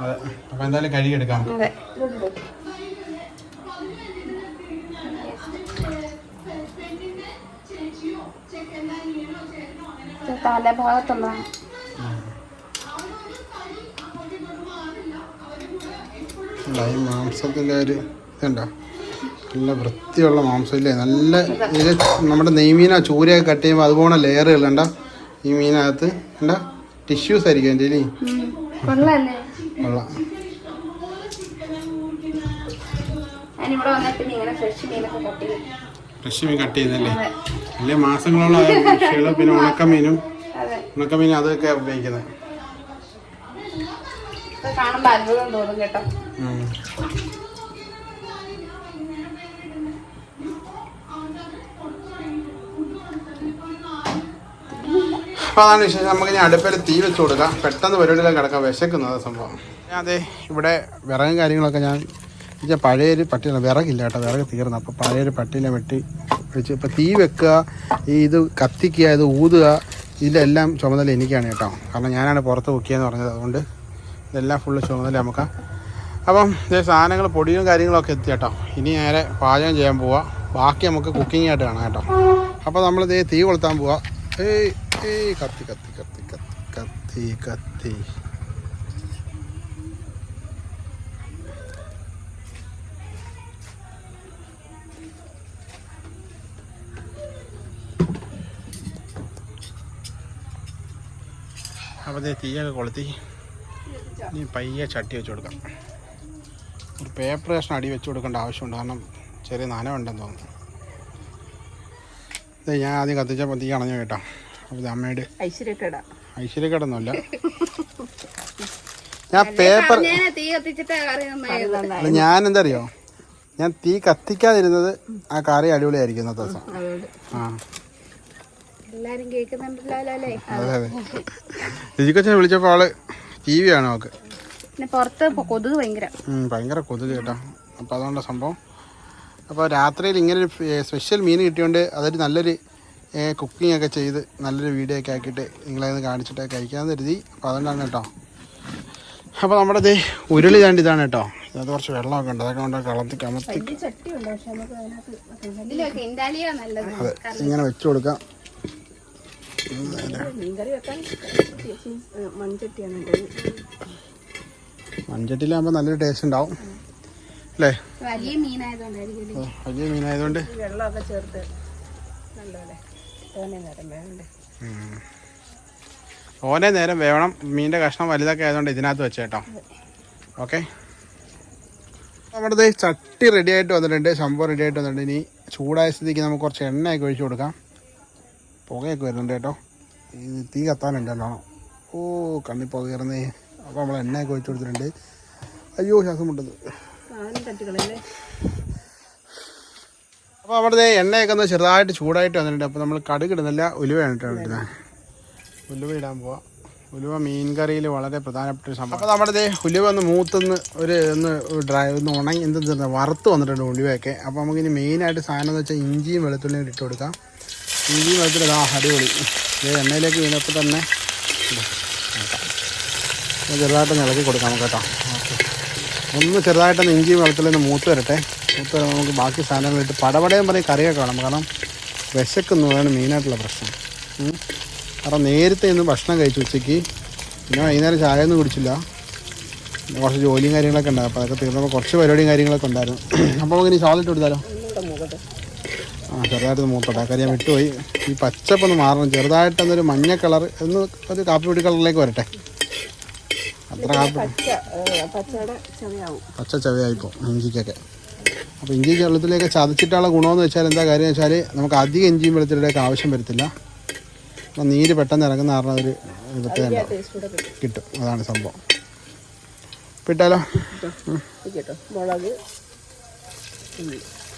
അതെ, അപ്പൊ എന്തായാലും കഴുകിയെടുക്കാം. തലഭാഗത്തുള്ളതാണ്. ഈ മാംസത്തിന്റെ ഒരു ഇതുണ്ടോ, നല്ല വൃത്തിയുള്ള മാംസമില്ലേ, നല്ല ഇത് നമ്മുടെ നെയ്മീനാ ചൂരയൊക്കെ കട്ട് ചെയ്യുമ്പോൾ അതുപോലെ ലെയറുകൾ കണ്ട ഈ മീനകത്ത് കണ്ട ടിഷ്യൂസ് ആയിരിക്കും എൻ്റെ കൊള്ളാം. ഫ്രഷ് മീൻ കട്ട് ചെയ്യുന്നല്ലേ, അല്ലേ മാസങ്ങളോളം ഫിഷുകൾ. പിന്നെ ഉണക്കമീനും അതൊക്കെ ഉപയോഗിക്കുന്നത്. കാണുമ്പോ അത്ഭുതം തോന്നും കേട്ടോ. അപ്പോൾ അതാണ് വിശേഷം. നമുക്ക് ഇനി അടുപ്പിൽ തീ വെച്ച് കൊടുക്കാം, പെട്ടെന്ന് പരിപാടിയിലേക്ക് കിടക്കാം. വിശക്കുന്നത് സംഭവം. അതെ, ഇവിടെ വിറകും കാര്യങ്ങളൊക്കെ ഞാൻ പഴയൊരു പട്ടിയിലാണ്, വിറകില്ല കേട്ടോ, വിറക് തീർന്നു. അപ്പോൾ പഴയൊരു പട്ടിയിലെ വെട്ടി വെച്ച് ഇപ്പോൾ തീ വെക്കുക, ഇത് കത്തിക്കുക, ഇത് ഊതുക, ഇതിലെല്ലാം ചുമതല എനിക്കാണ് കേട്ടോ. കാരണം ഞാനാണ് പുറത്ത് കുക്കിയെന്ന് പറഞ്ഞത്, അതുകൊണ്ട് ഇതെല്ലാം ഫുള്ള് ചുമതല നമുക്ക്. അപ്പം ഇതേ സാധനങ്ങൾ പൊടിയും കാര്യങ്ങളൊക്കെ എത്തി കേട്ടോ. ഇനി നേരെ പാചകം ചെയ്യാൻ പോവാം. ബാക്കി നമുക്ക് കുക്കിംഗ് ആയിട്ട് കാണാം കേട്ടോ. അപ്പോൾ നമ്മളിതേ തീ കൊളുത്താൻ പോവാം. കത്തി കത്തി കത്തി കത്തി കത്തി കത്തി. അപ്പോൾ തീയൊക്കെ കൊളുത്തി ഇനി പയ്യെ ചട്ടി വെച്ച് കൊടുക്കാം. ഒരു പേപ്പർ കഷ്ണം അടി വെച്ച് കൊടുക്കേണ്ട ആവശ്യമുണ്ട്, കാരണം ചെറിയ നനവുണ്ടെന്ന് തോന്നുന്നു. ഞാൻ ആദ്യം കത്തിച്ചപ്പോൾ തീ അണഞ്ഞു കേട്ടോ. അപ്പോൾ ഇത് അമ്മയുടെ ഐശ്വര്യക്കേടൊന്നുമില്ല. ഞാൻ പേപ്പർ ഞാൻ എന്താ അറിയോ, ഞാൻ തീ കത്തിക്കാതിരുന്നത് ആ കറി അടിപൊളിയായിരിക്കും ഇന്നത്തെ ദിവസം. ആ അതെ അതെ. രുചിക്കൊച്ചനെ വിളിച്ചപ്പോൾ ആള് TV ആണ് നോക്ക്. ഭയങ്കര കൊതുക് കേട്ടോ. അപ്പോൾ അതുകൊണ്ട് സംഭവം. അപ്പോൾ രാത്രിയിൽ ഇങ്ങനൊരു സ്പെഷ്യൽ മീൻ കിട്ടിയോണ്ട് അതൊരു നല്ലൊരു കുക്കിംഗ് ഒക്കെ ചെയ്ത് നല്ലൊരു വീഡിയോ ഒക്കെ ആക്കിയിട്ട് നിങ്ങളത് കാണിച്ചിട്ട് കഴിക്കാമെന്ന് കരുതി. അപ്പോൾ അതുകൊണ്ടാണ് കേട്ടോ. അപ്പോൾ നമ്മുടെ ഇത് ഉരുളി താണ്ടി ഇതാണ് കേട്ടോ. അത് കുറച്ച് വെള്ളമൊക്കെ ഉണ്ട്, അതൊക്കെ കൊണ്ട് കളത്തി കമത്തി അതെ ഇങ്ങനെ വെച്ച് കൊടുക്കാം. മൺചട്ടിയിലാകുമ്പോൾ നല്ലൊരു ടേസ്റ്റ് ഉണ്ടാവും അല്ലേ. വലിയ മീനായതുകൊണ്ട് വെള്ളമൊക്കെ ചേർത്ത് ഓരോ നേരം വേണം. മീനിൻ്റെ കഷ്ണം വലുതൊക്കെ ആയതുകൊണ്ട് ഇതിനകത്ത് വെച്ചേട്ടോ. ഓക്കെ, നമ്മുടെ ചട്ടി റെഡി ആയിട്ട് വന്നിട്ടുണ്ട്, സംഭവം റെഡി ആയിട്ട് വന്നിട്ടുണ്ട്. ഇനി ചൂടായ സ്ഥിതിക്ക് നമുക്ക് കുറച്ച് എണ്ണയൊക്കെ ഒഴിച്ച് കൊടുക്കാം. പുകയൊക്കെ വരുന്നുണ്ട് കേട്ടോ. ഇത് തീ കത്താനുണ്ടല്ലോ. ഓ കണ്ണി പുക കയറുന്നേ. അപ്പോൾ നമ്മൾ എണ്ണയൊക്കെ ഒഴിച്ച് കൊടുത്തിട്ടുണ്ട്. അയ്യോ ശ്വാസം മുട്ടത്. അപ്പോൾ നമ്മുടെ എണ്ണയൊക്കെ ഒന്ന് ചെറുതായിട്ട് ചൂടായിട്ട് വന്നിട്ടുണ്ട്. അപ്പോൾ നമ്മൾ കടുക് ഇടുന്നില്ല, ഉലുവയാണ് ഇടുന്നത്. ഉലുവ ഇടാൻ പോവാം. ഉലുവ മീൻ കറിയിൽ വളരെ പ്രധാനപ്പെട്ട ഒരു സംഭവം. അപ്പോൾ നമ്മുടെ ഉലുവ ഒന്ന് മൂത്തൊന്ന് ഒന്ന് ഉണങ്ങി എന്തെന്ന് വറുത്ത് വന്നിട്ടുണ്ട് ഉലുവയൊക്കെ. അപ്പോൾ നമുക്കിനി മെയിനായിട്ട് സാധനം എന്ന് വെച്ചാൽ ഇഞ്ചിയും വെളുത്തുള്ളിയും ഇട്ട് കൊടുക്കാം. ഇഞ്ചിയും വെളുത്തുള്ളി അടിപൊളി. എണ്ണയിലേക്ക് വീണപ്പോൾ തന്നെ ചെറുതായിട്ട് ഇളക്കി കൊടുക്കാം നമുക്ക് കേട്ടോ. ഓക്കെ, ഒന്ന് ചെറുതായിട്ടൊന്ന് ഇഞ്ചിയും വെളുത്തുള്ളിയും മൂത്ത് വരട്ടെ. മൂത്ത് വരുമ്പോൾ നമുക്ക് ബാക്കി സാധനങ്ങളിട്ട് പടപടയും പറഞ്ഞ് കറിയൊക്കെ വേണം. കാരണം വിശക്കുന്നതാണ് മെയിനായിട്ടുള്ള പ്രശ്നം. കാരണം നേരത്തെ ഇന്ന് ഭക്ഷണം കഴിച്ചു ഉച്ചയ്ക്ക്, പിന്നെ വൈകുന്നേരം ചായ ഒന്നും കുടിച്ചില്ല. പിന്നെ കുറച്ച് ജോലിയും കാര്യങ്ങളൊക്കെ ഉണ്ടാകും. അപ്പോൾ അതൊക്കെ തീർന്നപ്പോൾ കുറച്ച് പരിപാടിയും കാര്യങ്ങളൊക്കെ ഉണ്ടായിരുന്നു. അപ്പോൾ നമുക്ക് ഇനി സാലിട്ട് കൊടുത്താലോ. ചെറുതായിട്ട് മൂത്തോട്ടെ, കറി ഞാൻ വിട്ടുപോയി. ഈ പച്ചപ്പൊന്ന് മാറണം, ചെറുതായിട്ടൊന്നൊരു മഞ്ഞ കളർ ഒന്ന് ഒരു കാപ്പിപ്പൊടി കളറിലേക്ക് വരട്ടെ. അത്ര പച്ച ചവയായിപ്പോൾ ഇഞ്ചിക്കൊക്കെ. അപ്പോൾ ഇഞ്ചി വെളുത്തുള്ളിയൊക്കെ ചതച്ചിട്ടുള്ള ഗുണമെന്ന് വെച്ചാൽ എന്താ കാര്യം വെച്ചാൽ നമുക്ക് അധികം ഇഞ്ചിയും വെളുത്തുള്ളിയൊക്കെ ആവശ്യം വരത്തില്ല. അപ്പം നീര് പെട്ടെന്ന് ഇറങ്ങുന്ന കാരണം ഒരു കിട്ടും. അതാണ് സംഭവം. ഇട്ടാലോ മുളക്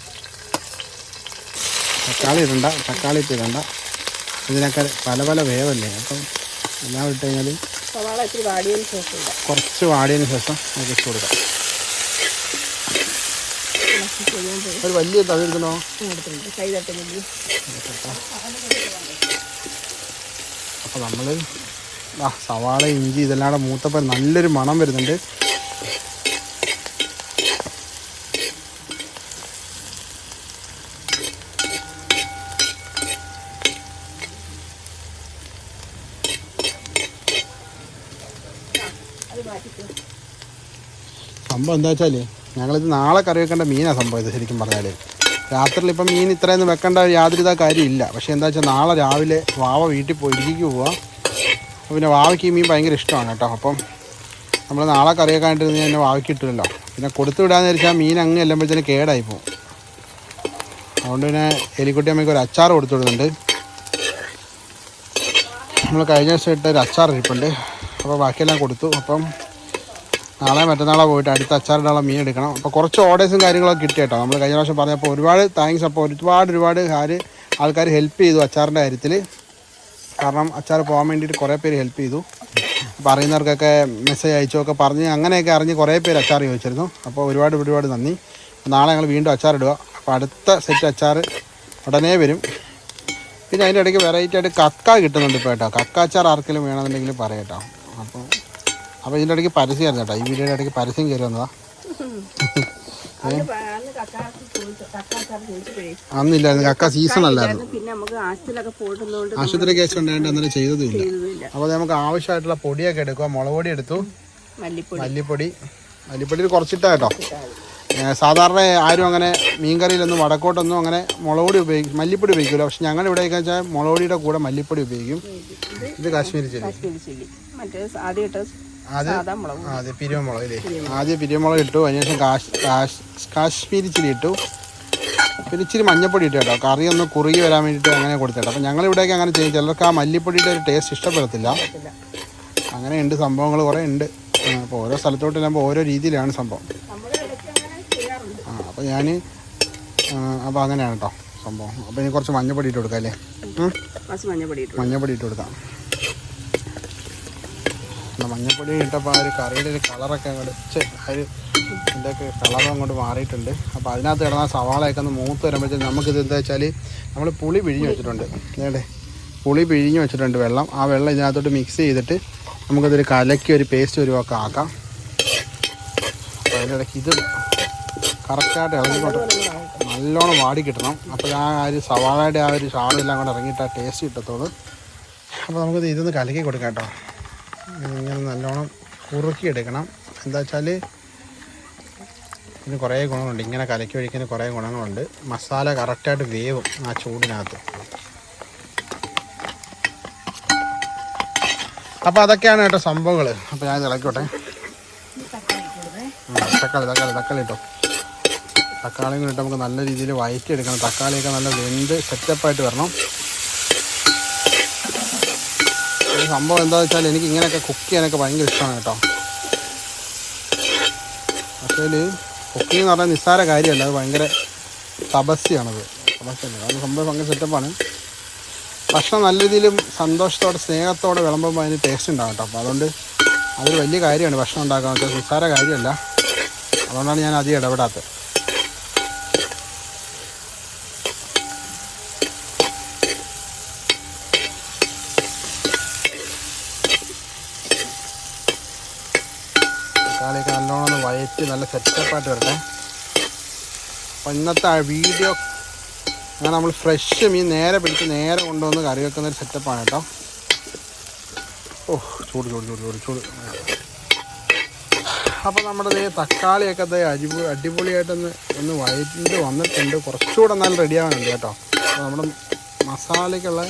തക്കാളി ഇടണ്ട, തക്കാളി ഇടണ്ട. ഇതിനൊക്കെ പല പല വേവല്ലേ, അപ്പം എല്ലാം ഇട്ട് കഴിഞ്ഞാൽ സവാള ഇച്ചിരി വാടിയതിന് ശേഷം കുറച്ച് വാടിയതിന് ശേഷം നമുക്ക് ഇട്ട് കൊടുക്കാം. ഒരു വലിയ തവി എടുക്കണോ? കൈ തട്ടുന്നില്ല. അപ്പോൾ നമ്മൾ സവാള ഇഞ്ചി ഇതെല്ലാം കൂടെ മൂത്തപ്പോൾ നല്ലൊരു മണം വരുന്നുണ്ട്. സംഭവം എന്താ വെച്ചാൽ ഞങ്ങളിത് നാളെ കറി വെക്കേണ്ട മീനാണ് സംഭവം. ഇത് ശരിക്കും പറഞ്ഞാൽ രാത്രിയിൽ ഇപ്പം മീൻ ഇത്രയൊന്നും വെക്കേണ്ട യാതൊരു കാര്യമില്ല. പക്ഷേ എന്താ വെച്ചാൽ നാളെ രാവിലെ വാവ വീട്ടിൽ പോയി ഇടുക്കിക്ക് പോവാം. പിന്നെ വാവയ്ക്ക് ഈ മീൻ ഭയങ്കര ഇഷ്ടമാണ് കേട്ടോ. അപ്പം നമ്മൾ നാളെ കറി വെക്കാണ്ടിരുന്ന് തന്നെ വാവയ്ക്ക് കിട്ടുമല്ലോ. പിന്നെ കൊടുത്തു വിടാന്ന് വെച്ചാൽ മീൻ അങ്ങ് എല്ലുമ്പോഴത്തേന് കേടായി പോകും. അതുകൊണ്ട് പിന്നെ എലിക്കുട്ടി അമ്മയ്ക്ക് ഒരു അച്ചാർ കൊടുത്തു വിടുന്നുണ്ട്. നമ്മൾ കഴിഞ്ഞ ദിവസം ഇട്ട് ഒരു അച്ചാർ ഇരിപ്പുണ്ട്. അപ്പോൾ ബാക്കിയെല്ലാം കൊടുത്തു. അപ്പം നാളെ മറ്റന്നാളെ പോയിട്ട് അടുത്ത അച്ചാറിനുള്ള മീൻ എടുക്കണം. അപ്പോൾ കുറച്ച് ഓർഡേഴ്സും കാര്യങ്ങളൊക്കെ കിട്ടി കേട്ടോ. നമ്മൾ കഴിഞ്ഞ പ്രാവശ്യം പറഞ്ഞപ്പോൾ ഒരുപാട് താങ്ക്സ്. അപ്പോൾ ഒരുപാട് ആൾക്കാർ ഹെൽപ്പ് ചെയ്തു അച്ചാറിൻ്റെ കാര്യത്തിൽ. കാരണം അച്ചാർ പോകാൻ വേണ്ടിയിട്ട് കുറേ പേര് ഹെൽപ്പ് ചെയ്തു. പറയുന്നവർക്കൊക്കെ മെസ്സേജ് അയച്ചൊക്കെ പറഞ്ഞ് അങ്ങനെയൊക്കെ അറിഞ്ഞ് കുറേ പേര് അച്ചാർ ചോദിച്ചിരുന്നു. അപ്പോൾ ഒരുപാട് നന്ദി. നാളെ ഞങ്ങൾ വീണ്ടും അച്ചാറിടുക. അപ്പോൾ അടുത്ത സെറ്റ് അച്ചാർ ഉടനെ വരും. പിന്നെ അതിൻ്റെ ഇടയ്ക്ക് വെറൈറ്റി ആയിട്ട് കക്ക കിട്ടുന്നുണ്ട് ഇപ്പോൾ കേട്ടോ. കക്ക അച്ചാർ ആർക്കെങ്കിലും വേണമെന്നുണ്ടെങ്കിൽ പറയാം കേട്ടോ. അപ്പോൾ ഇതിൻ്റെ ഇടയ്ക്ക് പരസ്യമായിരുന്നു കേട്ടോ. ഈ വീഡിയോയുടെ ഇടയ്ക്ക് പരസ്യം കയറി വന്നതാ. അന്നില്ലായിരുന്നു, കക്ക സീസൺ അല്ലായിരുന്നു. പിന്നെ നമുക്ക് ആശുപത്രിയിലൊക്കെ പോയിട്ടുള്ളതുകൊണ്ട് ആശുപത്രി കേസ് ഉണ്ടായിട്ട് അന്നേരം ചെയ്തതുമില്ല. അപ്പോൾ നമുക്ക് ആവശ്യമായിട്ടുള്ള പൊടിയൊക്കെ എടുക്കുക. മുളക് പൊടി എടുത്തു, മല്ലിപ്പൊടി കുറച്ചിട്ടാ കേട്ടോ. സാധാരണ ആരും അങ്ങനെ മീൻകറിയിലൊന്നും വടക്കോട്ടൊന്നും അങ്ങനെ മുളക് പൊടി ഉപയോഗിക്കും, മല്ലിപ്പൊടി ഉപയോഗിക്കില്ല. പക്ഷെ ഞങ്ങൾ ഇവിടെയൊക്കെ വെച്ചാൽ മുളക് പൊടിയുടെ കൂടെ മല്ലിപ്പൊടി ഉപയോഗിക്കും. ഇത് കാശ്മീരി ചില്ലി. ആദ്യം പിരിയമുളക് ഇല്ലേ, ആദ്യം പിരിയമുളക് ഇട്ടു. അതിനുശേഷം കാശ്മീരി ചില്ലി ഇട്ടു. പിന്നെ ഇച്ചിരി മഞ്ഞപ്പൊടി ഇട്ടു കേട്ടോ. കറി ഒന്ന് കുറുകി വരാൻ വേണ്ടിയിട്ട് അങ്ങനെ കൊടുത്തേട്ടോ. അപ്പം ഞങ്ങളിവിടെയൊക്കെ അങ്ങനെ ചെയ്യും. ചിലർക്ക് ആ മല്ലിപ്പൊടിയുടെ ഒരു ടേസ്റ്റ് ഇഷ്ടപ്പെടത്തില്ല. അങ്ങനെ ഉണ്ട്, സംഭവങ്ങൾ കുറേ ഉണ്ട്. അപ്പോൾ ഓരോ സ്ഥലത്തോട്ട് ചെല്ലുമ്പോൾ ഓരോ രീതിയിലാണ് സംഭവം. അപ്പോൾ അപ്പോൾ അങ്ങനെയാണ് കേട്ടോ സംഭവം. അപ്പോൾ ഇനി കുറച്ച് മഞ്ഞപ്പൊടി ഇട്ട് കൊടുക്കാം അല്ലേ? മഞ്ഞപ്പൊടി ഇട്ട് കൊടുക്കാം. മഞ്ഞപ്പൊടി ഇട്ടപ്പോൾ ആ ഒരു കറിയുടെ ഒരു കളറൊക്കെ അങ്ങോട്ട് ഇതിൻ്റെയൊക്കെ കളറും അങ്ങോട്ട് മാറിയിട്ടുണ്ട്. അപ്പോൾ അതിനകത്ത് കിടന്ന സവാളയൊക്കെ ഒന്ന് മൂത്ത് വരുമ്പോഴത്തേക്കും നമുക്കിത് എന്താ വെച്ചാൽ നമ്മൾ പുളി പിഴിഞ്ഞ് വെച്ചിട്ടുണ്ട്. അതെ, പുളി പിഴിഞ്ഞ് വെച്ചിട്ടുണ്ട് വെള്ളം. ആ വെള്ളം ഇതിനകത്തോട്ട് മിക്സ് ചെയ്തിട്ട് നമുക്കതൊരു കലക്കി ഒരു പേസ്റ്റ് ഒരുവൊക്കെ ആക്കാം. അപ്പോൾ അതിനിടയ്ക്ക് ഇത് കറക്റ്റായിട്ട് ഇളകിക്കൊണ്ട് നല്ലോണം വാടി കിട്ടണം. അപ്പോൾ ആ ഒരു സവാളയുടെ ആ ഒരു ചാറെല്ലാം കൂടെ ഇറങ്ങിയിട്ട് ആ ടേസ്റ്റ് കിട്ടത്തുള്ളൂ. അപ്പോൾ നമുക്കത് ഇതൊന്ന് കലക്കി കൊടുക്കാം കേട്ടോ. ഇങ്ങനെ നല്ലോണം കുറുക്കി എടുക്കണം. എന്താ വെച്ചാൽ ഇതിന് കുറേ ഗുണങ്ങളുണ്ട്. ഇങ്ങനെ കലക്കി ഒഴിക്കുന്ന കുറേ ഗുണങ്ങളുണ്ട്. മസാല കറക്റ്റായിട്ട് വേവും ആ ചൂടിനകത്ത്. അപ്പോൾ അതൊക്കെയാണ് കേട്ടോ സംഭവങ്ങൾ. അപ്പോൾ ഞാൻ ഇളക്കോട്ടെ. തക്കാളി ഇട്ടോ. തക്കാളിയും കൂടി ഇട്ട് നമുക്ക് നല്ല രീതിയിൽ വഴറ്റിയെടുക്കണം. തക്കാളിയൊക്കെ നല്ല വെന്ത് സെറ്റപ്പായിട്ട് വരണം. ഈ സംഭവം എന്താണെന്ന് വെച്ചാൽ എനിക്ക് ഇങ്ങനെയൊക്കെ കുക്ക് ചെയ്യാനൊക്കെ ഭയങ്കര ഇഷ്ടമാണ് കേട്ടോ. പക്ഷേ കുക്കിംഗ് എന്ന് പറഞ്ഞാൽ നിസ്സാര കാര്യമല്ല, അത് ഭയങ്കര തപസ്യാണത്. അത് സംഭവം ഭയങ്കര സെറ്റപ്പാണ്. ഭക്ഷണം നല്ല രീതിയിലും സന്തോഷത്തോടെ സ്നേഹത്തോടെ വിളമ്പുമ്പോൾ അതിന് ടേസ്റ്റ് ഉണ്ടാകും കേട്ടോ. അപ്പോൾ അതുകൊണ്ട് അതൊരു വലിയ കാര്യമാണ് ഭക്ഷണം ഉണ്ടാക്കാൻ വെച്ചാൽ, നിസ്സാര കാര്യമല്ല. അതുകൊണ്ടാണ് ഞാൻ അധികം ഇടപെടാത്തത്. തക്കാളിയൊക്കെ നല്ലോണം ഒന്ന് വയറ്റി നല്ല സെറ്റപ്പായിട്ട് വരട്ടെ. അപ്പോൾ ഇന്നത്തെ വീഡിയോ അങ്ങനെ നമ്മൾ ഫ്രഷ് മീൻ നേരെ പിടിച്ച് നേരെ കൊണ്ടുവന്ന് കറി വെക്കുന്നൊരു സെറ്റപ്പാണ് കേട്ടോ. ചൂട്. അപ്പോൾ നമ്മുടെ തക്കാളിയൊക്കെ അടിപൊളിയായിട്ടൊന്ന് വയറ്റിട്ട് വന്നിട്ടുണ്ട്. കുറച്ചുകൂടെ എന്നാലും റെഡിയാവാനുണ്ട് കേട്ടോ. അപ്പോൾ നമ്മുടെ മസാലയ്ക്കുള്ള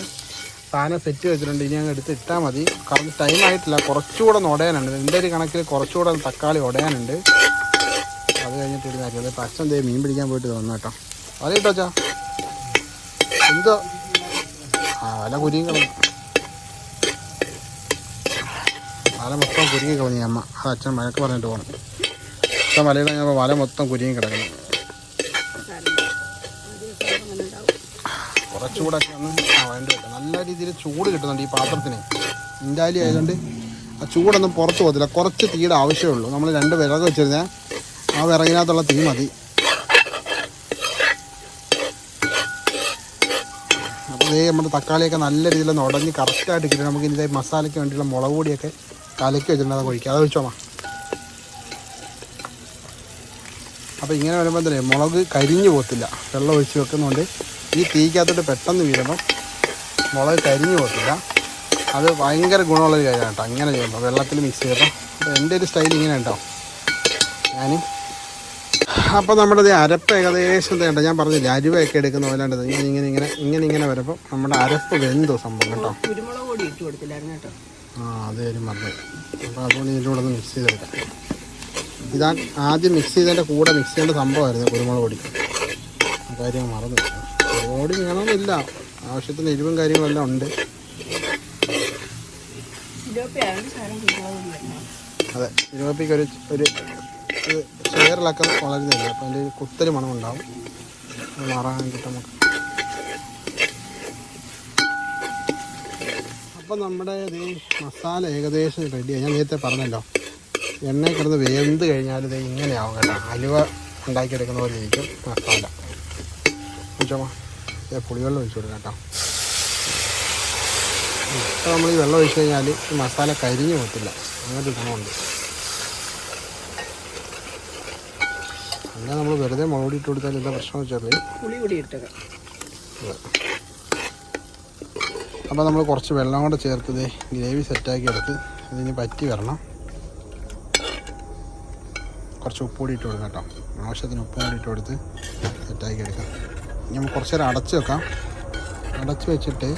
സാധനം സെറ്റ് വെച്ചിട്ടുണ്ട്. ഇനി അങ്ങ് എടുത്ത് ഇട്ടാൽ മതി. കാരണം ടൈം ആയിട്ടില്ല, കുറച്ചുകൂടെ ഒന്ന് ഉടയാനുണ്ട്. എൻ്റെ ഒരു കണക്കിൽ കുറച്ചുകൂടെ തക്കാളി ഉടയാനുണ്ട്. അത് കഴിഞ്ഞിട്ട് ഒരു കാര്യം ഇപ്പം അച്ഛൻ ദേ മീൻ പിടിക്കാൻ പോയിട്ട് തോന്നുന്നു കേട്ടോ. വല കിട്ടോ അച്ഛാ? എന്തോ വല കുരുങ്ങി കളഞ്ഞു, വല മൊത്തം കുരുങ്ങി കളഞ്ഞു അമ്മ. അത് അച്ഛൻ വഴക്ക് പറഞ്ഞിട്ട് പോകണം. അച്ഛൻ വലയിൽ കഴിഞ്ഞപ്പോൾ വല മൊത്തം കുരുങ്ങി കിടക്കണം. കുറച്ച് ചൂടൊക്കെ ഒന്ന് വേണ്ടി വെക്കാം. നല്ല രീതിയിൽ ചൂട് കിട്ടുന്നുണ്ട് ഈ പാത്രത്തിന്. ഇൻഡാലി ആയതുകൊണ്ട് ആ ചൂടൊന്നും പുറത്ത് പോകത്തില്ല. കുറച്ച് തീയുടെ ആവശ്യമേ ഉള്ളൂ. നമ്മൾ 2 വിറക് വെച്ചിരുന്നാൽ ആ വിറകിനകത്തുള്ള തീ മതി. അപ്പോൾ ഇതേ നമ്മുടെ തക്കാളിയൊക്കെ നല്ല രീതിയിൽ ഉടഞ്ഞ് കറക്റ്റായിട്ട് കിട്ടും. നമുക്ക് ഇതിൻ്റെ മസാലയ്ക്ക് വേണ്ടിയുള്ള മുളക് പൊടിയൊക്കെ കലക്കി വെച്ചിട്ടുണ്ട്, അത് ഒഴിക്കുക. അത് ഒഴിച്ചോമാ. അപ്പോൾ ഇങ്ങനെ വരുമ്പോൾ തന്നെ മുളക് കരിഞ്ഞു പോകത്തില്ല. വെള്ളം ഒഴിച്ച് വെക്കുന്നതുകൊണ്ട് ഈ തീക്കകത്തോട്ട് പെട്ടെന്ന് വീഴുമ്പം മുളക് കരിഞ്ഞു പോകത്തില്ല. അത് ഭയങ്കര ഗുണമുള്ളൊരു കാര്യമാണ് കേട്ടോ അങ്ങനെ ചെയ്യുമ്പോൾ, വെള്ളത്തിൽ മിക്സ് ചെയ്യുമ്പോൾ. അപ്പോൾ എൻ്റെ ഒരു സ്റ്റൈൽ ഇങ്ങനെ ഉണ്ടാവും ഞാൻ. അപ്പോൾ നമ്മുടെ അരപ്പ് ഏകദേശം വേണ്ട, ഞാൻ പറഞ്ഞില്ലേ അരുവയൊക്കെ എടുക്കുന്ന പോലാണ്ടത്. ഇങ്ങനെ വരുമ്പോൾ നമ്മുടെ അരപ്പ് വെന്തോ സംഭവം കേട്ടോ. കുരുമുളക് പൊടി ഇട്ട് കൊടുത്തില്ലായിരുന്നു കേട്ടോ. അത് കാര്യം മറന്നു. അപ്പോൾ അതുകൊണ്ട് ഇതിൻ്റെ കൂടെ ഒന്ന് മിക്സ് ചെയ്തെടുക്കാം. ഇതാ ആദ്യം മിക്സ് ചെയ്തതിൻ്റെ കൂടെ മിക്സ് ചെയ്യേണ്ട സംഭവമായിരുന്നു കുരുമുളക് പൊടി. കാര്യം മറന്നു. കുരുമുളക് പൊടി വേണമെന്നില്ല, ആവശ്യത്തിന് എരിവും കാര്യങ്ങളെല്ലാം ഉണ്ട്. അതെ, ഇരുവപ്പിക്ക് ഒരു ചെയറിലൊക്കെ വളരുന്നില്ല. അപ്പോൾ അതിൻ്റെ ഒരു കുത്തല് മണം ഉണ്ടാവും. അത് മാറാൻ കിട്ടും നമുക്ക്. അപ്പം നമ്മുടെ ഇത് മസാല ഏകദേശം റെഡിയായി. ഞാൻ നേരത്തെ പറഞ്ഞല്ലോ, എണ്ണയിൽ കിടന്ന് വെന്ത് കഴിഞ്ഞാൽ ഇത് ഇങ്ങനെയാവും കേട്ടോ. അലുവ ഉണ്ടാക്കിയെടുക്കുന്ന പോലെ ഇരിക്കും മസാല. ചോമാ പുളിവെള്ളം ഒഴിച്ചു കൊടുക്കാം കേട്ടോ. ഇപ്പോൾ നമ്മൾ ഈ വെള്ളം ഒഴിച്ച് കഴിഞ്ഞാൽ ഈ മസാല കരിഞ്ഞു പോകത്തില്ല. അങ്ങനത്തെ ഗുണമുണ്ട്. അങ്ങനെ നമ്മൾ വെറുതെ മുളക് ഇട്ട് കൊടുത്താൽ എന്താ പ്രശ്നം വെച്ചാൽ പുളി കൂടി ഇട്ടത്. അപ്പോൾ നമ്മൾ കുറച്ച് വെള്ളം കൂടെ ചേർത്തത് ഗ്രേവി സെറ്റാക്കി എടുത്ത് ഇതിന് പറ്റി വരണം. കുറച്ച് ഉപ്പ് കൂടി ഇട്ട് കൊടുക്കാം കേട്ടോ. ആവശ്യത്തിന് ഉപ്പും കൂടി ഇട്ട് കൊടുത്ത് സെറ്റാക്കി എടുക്കാം. നമ്മൾ കുറച്ച് നേരം അടച്ച് വെക്കാം. അടച്ച് വെച്ചിട്ട്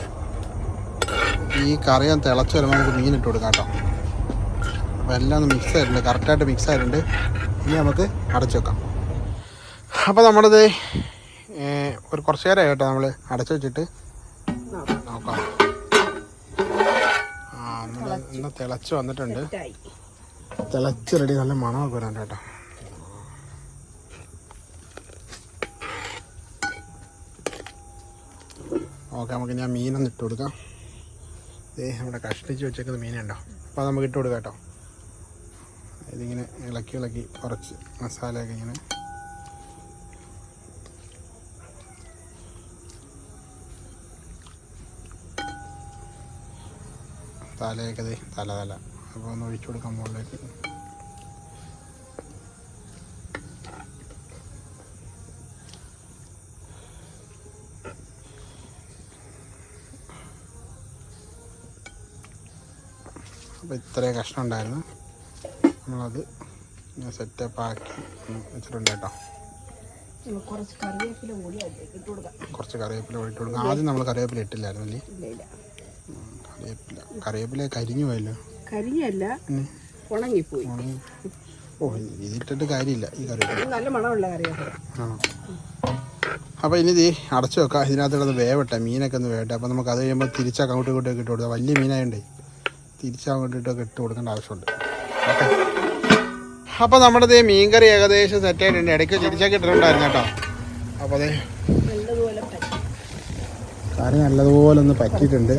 ഈ കറി ഒന്ന് തിളച്ച് വരുമ്പോൾ നമുക്ക് മീൻ ഇട്ട് കൊടുക്കാം കേട്ടോ. അപ്പോൾ എല്ലാം ഒന്ന് മിക്സ് ആയിട്ടുണ്ട്, കറക്റ്റായിട്ട് മിക്സ് ആയിട്ടുണ്ട്. ഇനി നമുക്ക് അടച്ച് വെക്കാം. അപ്പോൾ നമ്മളിത് ഒരു കുറച്ച് നേരം കേട്ടോ നമ്മൾ അടച്ച് വെച്ചിട്ട് നോക്കാം. ഇന്ന് തിളച്ച് വന്നിട്ടുണ്ട്. തിളച്ച് റെഡി, നല്ല മണമൊക്കെ വരാൻ കേട്ടോ. ഓക്കെ, നമുക്ക് ഞാൻ മീനൊന്ന് ഇട്ട് കൊടുക്കാം. നമ്മുടെ കഷ്ടിച്ച് വെച്ചേക്കുന്ന മീനുണ്ടോ, അപ്പോൾ അത് നമുക്ക് ഇട്ട് കൊടുക്കാം കേട്ടോ. ഇതിങ്ങനെ ഇളക്കി കുറച്ച് മസാലയൊക്കെ ഇങ്ങനെ തലയൊക്കെ തല അപ്പോൾ ഒന്ന് ഒഴിച്ചു കൊടുക്കാൻ മുകളിലേക്ക്. അപ്പോൾ ഇത്രയും കഷ്ണം ഉണ്ടായിരുന്നു, നമ്മളത് സെറ്റപ്പ് ആക്കി വെച്ചിട്ടുണ്ട് കേട്ടോ. കുറച്ച് കറിവേപ്പില കൂടി ഇട്ട് കൊടുക്കാം. ആദ്യം നമ്മൾ കറിവേപ്പില ഇട്ടില്ലായിരുന്നു അല്ലേ? കറിവേപ്പില കരിഞ്ഞു പോയല്ലോ. കരിഞ്ഞല്ല, ഉണങ്ങിപ്പോയി. ഓ, ഇതിട്ടിട്ട് കാര്യമില്ല. ഈ കറിവേപ്പില നല്ല മണമുള്ള കറിവേപ്പില. ആണോ? അപ്പോൾ ഇനി ഇത് അടച്ചു വെക്കാം. ഇതിനകത്തുള്ളത് വേവട്ടെ, മീനൊക്കെ ഒന്ന് വേവട്ടെ. അപ്പോൾ നമുക്ക് അത് കഴിയുമ്പോൾ തിരിച്ചങ്ങോട്ടും ഇങ്ങോട്ടൊക്കെ ഇട്ട് കൊടുക്കാം. വലിയ മീനായതുകൊണ്ടേ തിരിച്ചങ്ങോട്ടിട്ടൊക്കെ ഇട്ട് കൊടുക്കേണ്ട ആവശ്യമുണ്ട്. ഓക്കെ, അപ്പോൾ നമ്മുടെ മീൻകറി ഏകദേശം സെറ്റായിട്ടുണ്ട്. ഇടയ്ക്ക് തിരിച്ചൊക്കെ ഇട്ടിട്ടുണ്ടായിരുന്നു കേട്ടോ. അപ്പോൾ അതെ കറി നല്ലതുപോലെ ഒന്ന് പറ്റിയിട്ടുണ്ട്.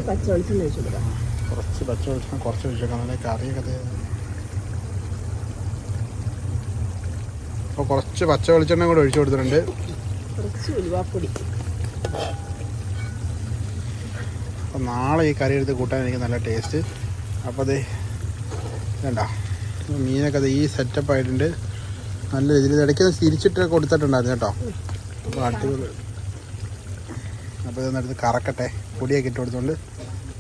കുറച്ച് പച്ച വെളിച്ചെണ്ണ കുറച്ച് ഒഴിച്ചേക്കാം. നല്ല കറിയൊക്കെ. അപ്പോൾ കുറച്ച് പച്ച വെളിച്ചെണ്ണ കൂടെ ഒഴിച്ചു കൊടുത്തിട്ടുണ്ട്. അപ്പോൾ നാളെ ഈ കറി എടുത്ത് കൂട്ടാൻ എനിക്ക് നല്ല ടേസ്റ്റ്. അപ്പോൾ അത് വേണ്ട, മീനൊക്കെ അത് ഈ സെറ്റപ്പ് ആയിട്ടുണ്ട്. നല്ല രീതിയിൽ ഇടയ്ക്ക് തിരിച്ചിട്ട് കൊടുത്തിട്ടുണ്ടായിരുന്നു കേട്ടോ. അപ്പോൾ അടിപൊളി. അപ്പോൾ ഇതൊന്നെടുത്ത് കറക്കട്ടെ. പൊടിയൊക്കെ ഇട്ട് കൊടുത്തുകൊണ്ട്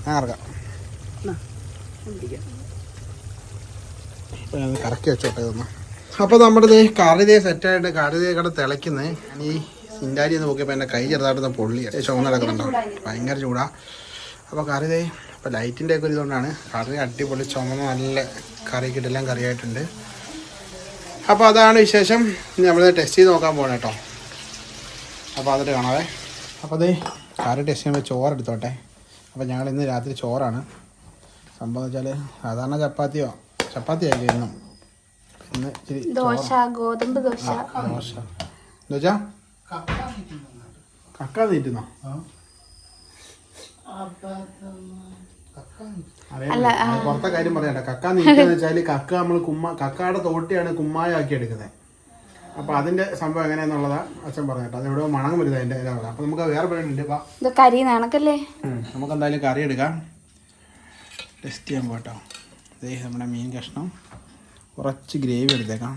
ഞാൻ കറക്കാം. അപ്പോൾ ഞാൻ കറക്കി വെച്ചോട്ടെ ഇതൊന്ന്. അപ്പോൾ നമ്മുടെ കറി സെറ്റായിട്ട് കറി കട തിളയ്ക്കുന്നത്. ഞാൻ ഈ സിൻഡാരി എന്ന് നോക്കിയപ്പോൾ എൻ്റെ കൈ ചെറുതായിട്ടൊന്ന് പൊള്ളി ചുവന്ന് നടക്കുന്നുണ്ടോ, ഭയങ്കര ചൂടാ. അപ്പോൾ കറി അപ്പോൾ ലൈറ്റിൻ്റെ ഒക്കെ ഒരു ഇതുകൊണ്ടാണ് കറി അടിപൊളി ചുമന്ന് നല്ല കറി കിട്ടെല്ലാം കറിയായിട്ടുണ്ട്. അപ്പോൾ അതാണ് വിശേഷം. ഇനി നമ്മൾ ടെസ്റ്റ് ചെയ്ത് നോക്കാൻ പോകണം കേട്ടോ. അപ്പോൾ അതിട്ട് കാണാവേ. അപ്പോൾ അതേ കറി ടെസ്റ്റ് ചെയ്യുമ്പോൾ ചോറ് എടുത്തോട്ടെ. അപ്പോൾ ഞങ്ങൾ ഇന്ന് രാത്രി ചോറാണ്. സംഭവം വെച്ചാൽ സാധാരണ ചപ്പാത്തി ആയിരിക്കും ഇന്നും. ഇന്ന് ഇച്ചിരി ദോശ, ഗോതമ്പ് ദോശ. എന്താ വെച്ചാ കക്ക നീറ്റുന്നോ? പുറത്തെ കാര്യം പറയണ്ട. കക്ക നീറ്റുന്ന വെച്ചാൽ കക്ക നമ്മൾ കക്കയുടെ തോട്ടിയാണ് കുമ്മായാക്കി എടുക്കുന്നത്. അപ്പോൾ അതിന്റെ സംഭവം എങ്ങനെയാന്നുള്ളതാ അച്ഛൻ പറഞ്ഞിട്ട്. അത് എവിടെ മണം വരുന്നത് അതിന്റെ ഇതാണ്. അപ്പോൾ നമുക്ക് വേറെ പരിപാടിയുണ്ട്. കരി നടക്കല്ലേ, നമുക്ക് എന്തായാലും കറി എടുക്കാം. ടെസ്റ്റ് ചെയ്യാൻ പോട്ടോ. അതേ നമ്മുടെ മീൻ കഷ്ണം കുറച്ച് ഗ്രേവി എടുത്തേക്കാം.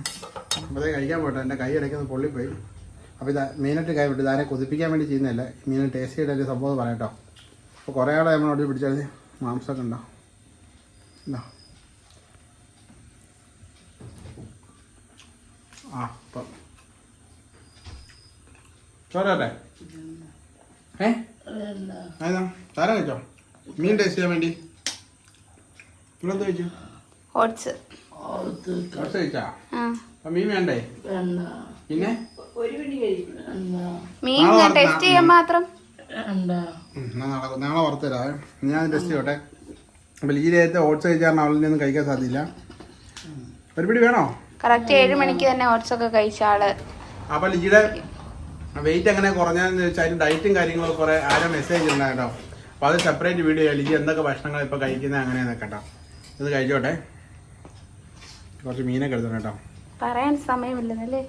അപ്പോൾ അതേ കഴിക്കാൻ പോട്ടോ. എൻ്റെ കൈ ഇടയ്ക്കൊന്ന് പൊള്ളിപ്പോയി. അപ്പോൾ ഇത് മെയിനായിട്ട് കൈ വിട്ടു. ഇതാരെ കൊതിപ്പിക്കാൻ വേണ്ടി ചെയ്യുന്നില്ല. മീൻ ടേസ്റ്റ് ചെയ്തിട്ട് സംഭവം പറയട്ടോ. അപ്പോൾ കുറേ ആളെ നമ്മളോട് പിടിച്ചാൽ മാംസമൊക്കെ ഉണ്ടോ ഉണ്ടോ? ആ ഇപ്പം ചോറട്ടെ. ഏതാ താരം കഴിച്ചോ മീൻ ടേസ്റ്റ് ചെയ്യാൻ വേണ്ടി? നിങ്ങളെന്ത് കഴിച്ചു? ഓട്സ് കഴിച്ചാ? മീൻ വേണ്ടേ? പിന്നെ മീൻ ടേസ്റ്റ് ചെയ്യാൻ മാത്രം. നാളെ വറുത്തരാം. ഞാൻ ടെസ്റ്റ് ചെയ്യട്ടെ. അപ്പോൾ ലീലയത്തെ ഓട്സ് കഴിച്ചാൽ അവളിൽ നിന്നും കഴിക്കാൻ സാധ്യല്ല. ഒരു പിടി വേണോ? കറക്റ്റ് 7 മണിക്ക് തന്നെ ഓട്സ് ഒക്കെ കഴിച്ച ആള്. അപ്പോൾ ലീയുടെ വെയിറ്റ് എങ്ങനെ കുറഞ്ഞതെന്ന് വെച്ചാൽ അതിന് ഡയറ്റും കാര്യങ്ങളൊക്കെ കുറേ ആരോ മെസ്സേജ് ഉണ്ടായിട്ടോ. അപ്പോൾ അത് സെപ്പറേറ്റ് വീഡിയോ ലിജി എന്തൊക്കെ ഭക്ഷണങ്ങൾ ഇപ്പോൾ കഴിക്കുന്നത് അങ്ങനെയെന്നൊക്കെ കേട്ടോ. ഇത് കഴിച്ചോട്ടെ. കുറച്ച് മീനൊക്കെ എടുത്തോട്ടെ കേട്ടോ. പറയാൻ സമയമില്ലെന്നല്ലേ.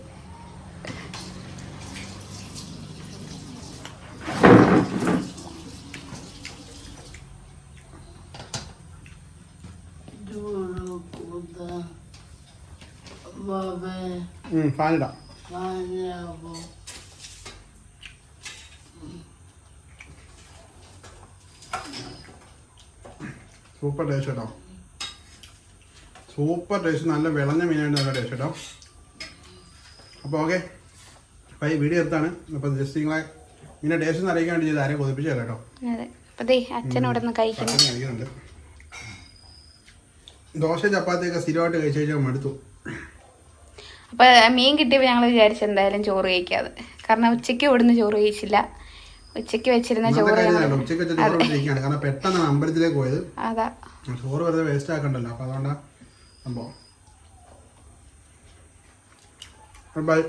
ഫാനിടാം. സൂപ്പർ ടേസ്റ്റ് കേട്ടോ. Super taste. നല്ല വിളഞ്ഞ മീനായിട്ട് നല്ല ടേസ്റ്റ് കേട്ടോ. അപ്പോൾ ഓക്കെ. അപ്പോൾ ഈ വീഡിയോ എടുത്താണ്. അപ്പോൾ ജസ്റ്റ് നിങ്ങളെ മീനെ ടേസ്റ്റ് അറിയിക്കാൻ വേണ്ടി ചെയ്ത് ആരെയും കൊതിപ്പിച്ചു തരാം കേട്ടോ. അച്ഛനോടൊന്ന് കഴിക്കുന്നുണ്ട്. ദോശ ചപ്പാത്തിയൊക്കെ സ്ഥിരമായിട്ട് കഴിച്ചു കഴിഞ്ഞാൽ മടുത്തു. അപ്പൊ മീൻ കിട്ടിയപ്പോൾ ഞങ്ങൾ വിചാരിച്ചു എന്തായാലും ചോറ് കഴിക്കാതെ. കാരണം ഉച്ചയ്ക്ക് ഇവിടുന്ന് ചോറ് കഴിച്ചില്ല. ഉച്ചയ്ക്ക് വെച്ചിരുന്ന ചോറ് ഉച്ചയ്ക്ക് വെച്ച ചോറ് കഴിക്കുകയാണ്. കാരണം പെട്ടെന്നാണ് അമ്പലത്തിലേക്ക് പോയത്. അതാ ചോറ് വെറുതെ വേസ്റ്റ് ആക്കണ്ടല്ലോ. അപ്പൊ അതുകൊണ്ടാണ് സംഭവം. ബൈ.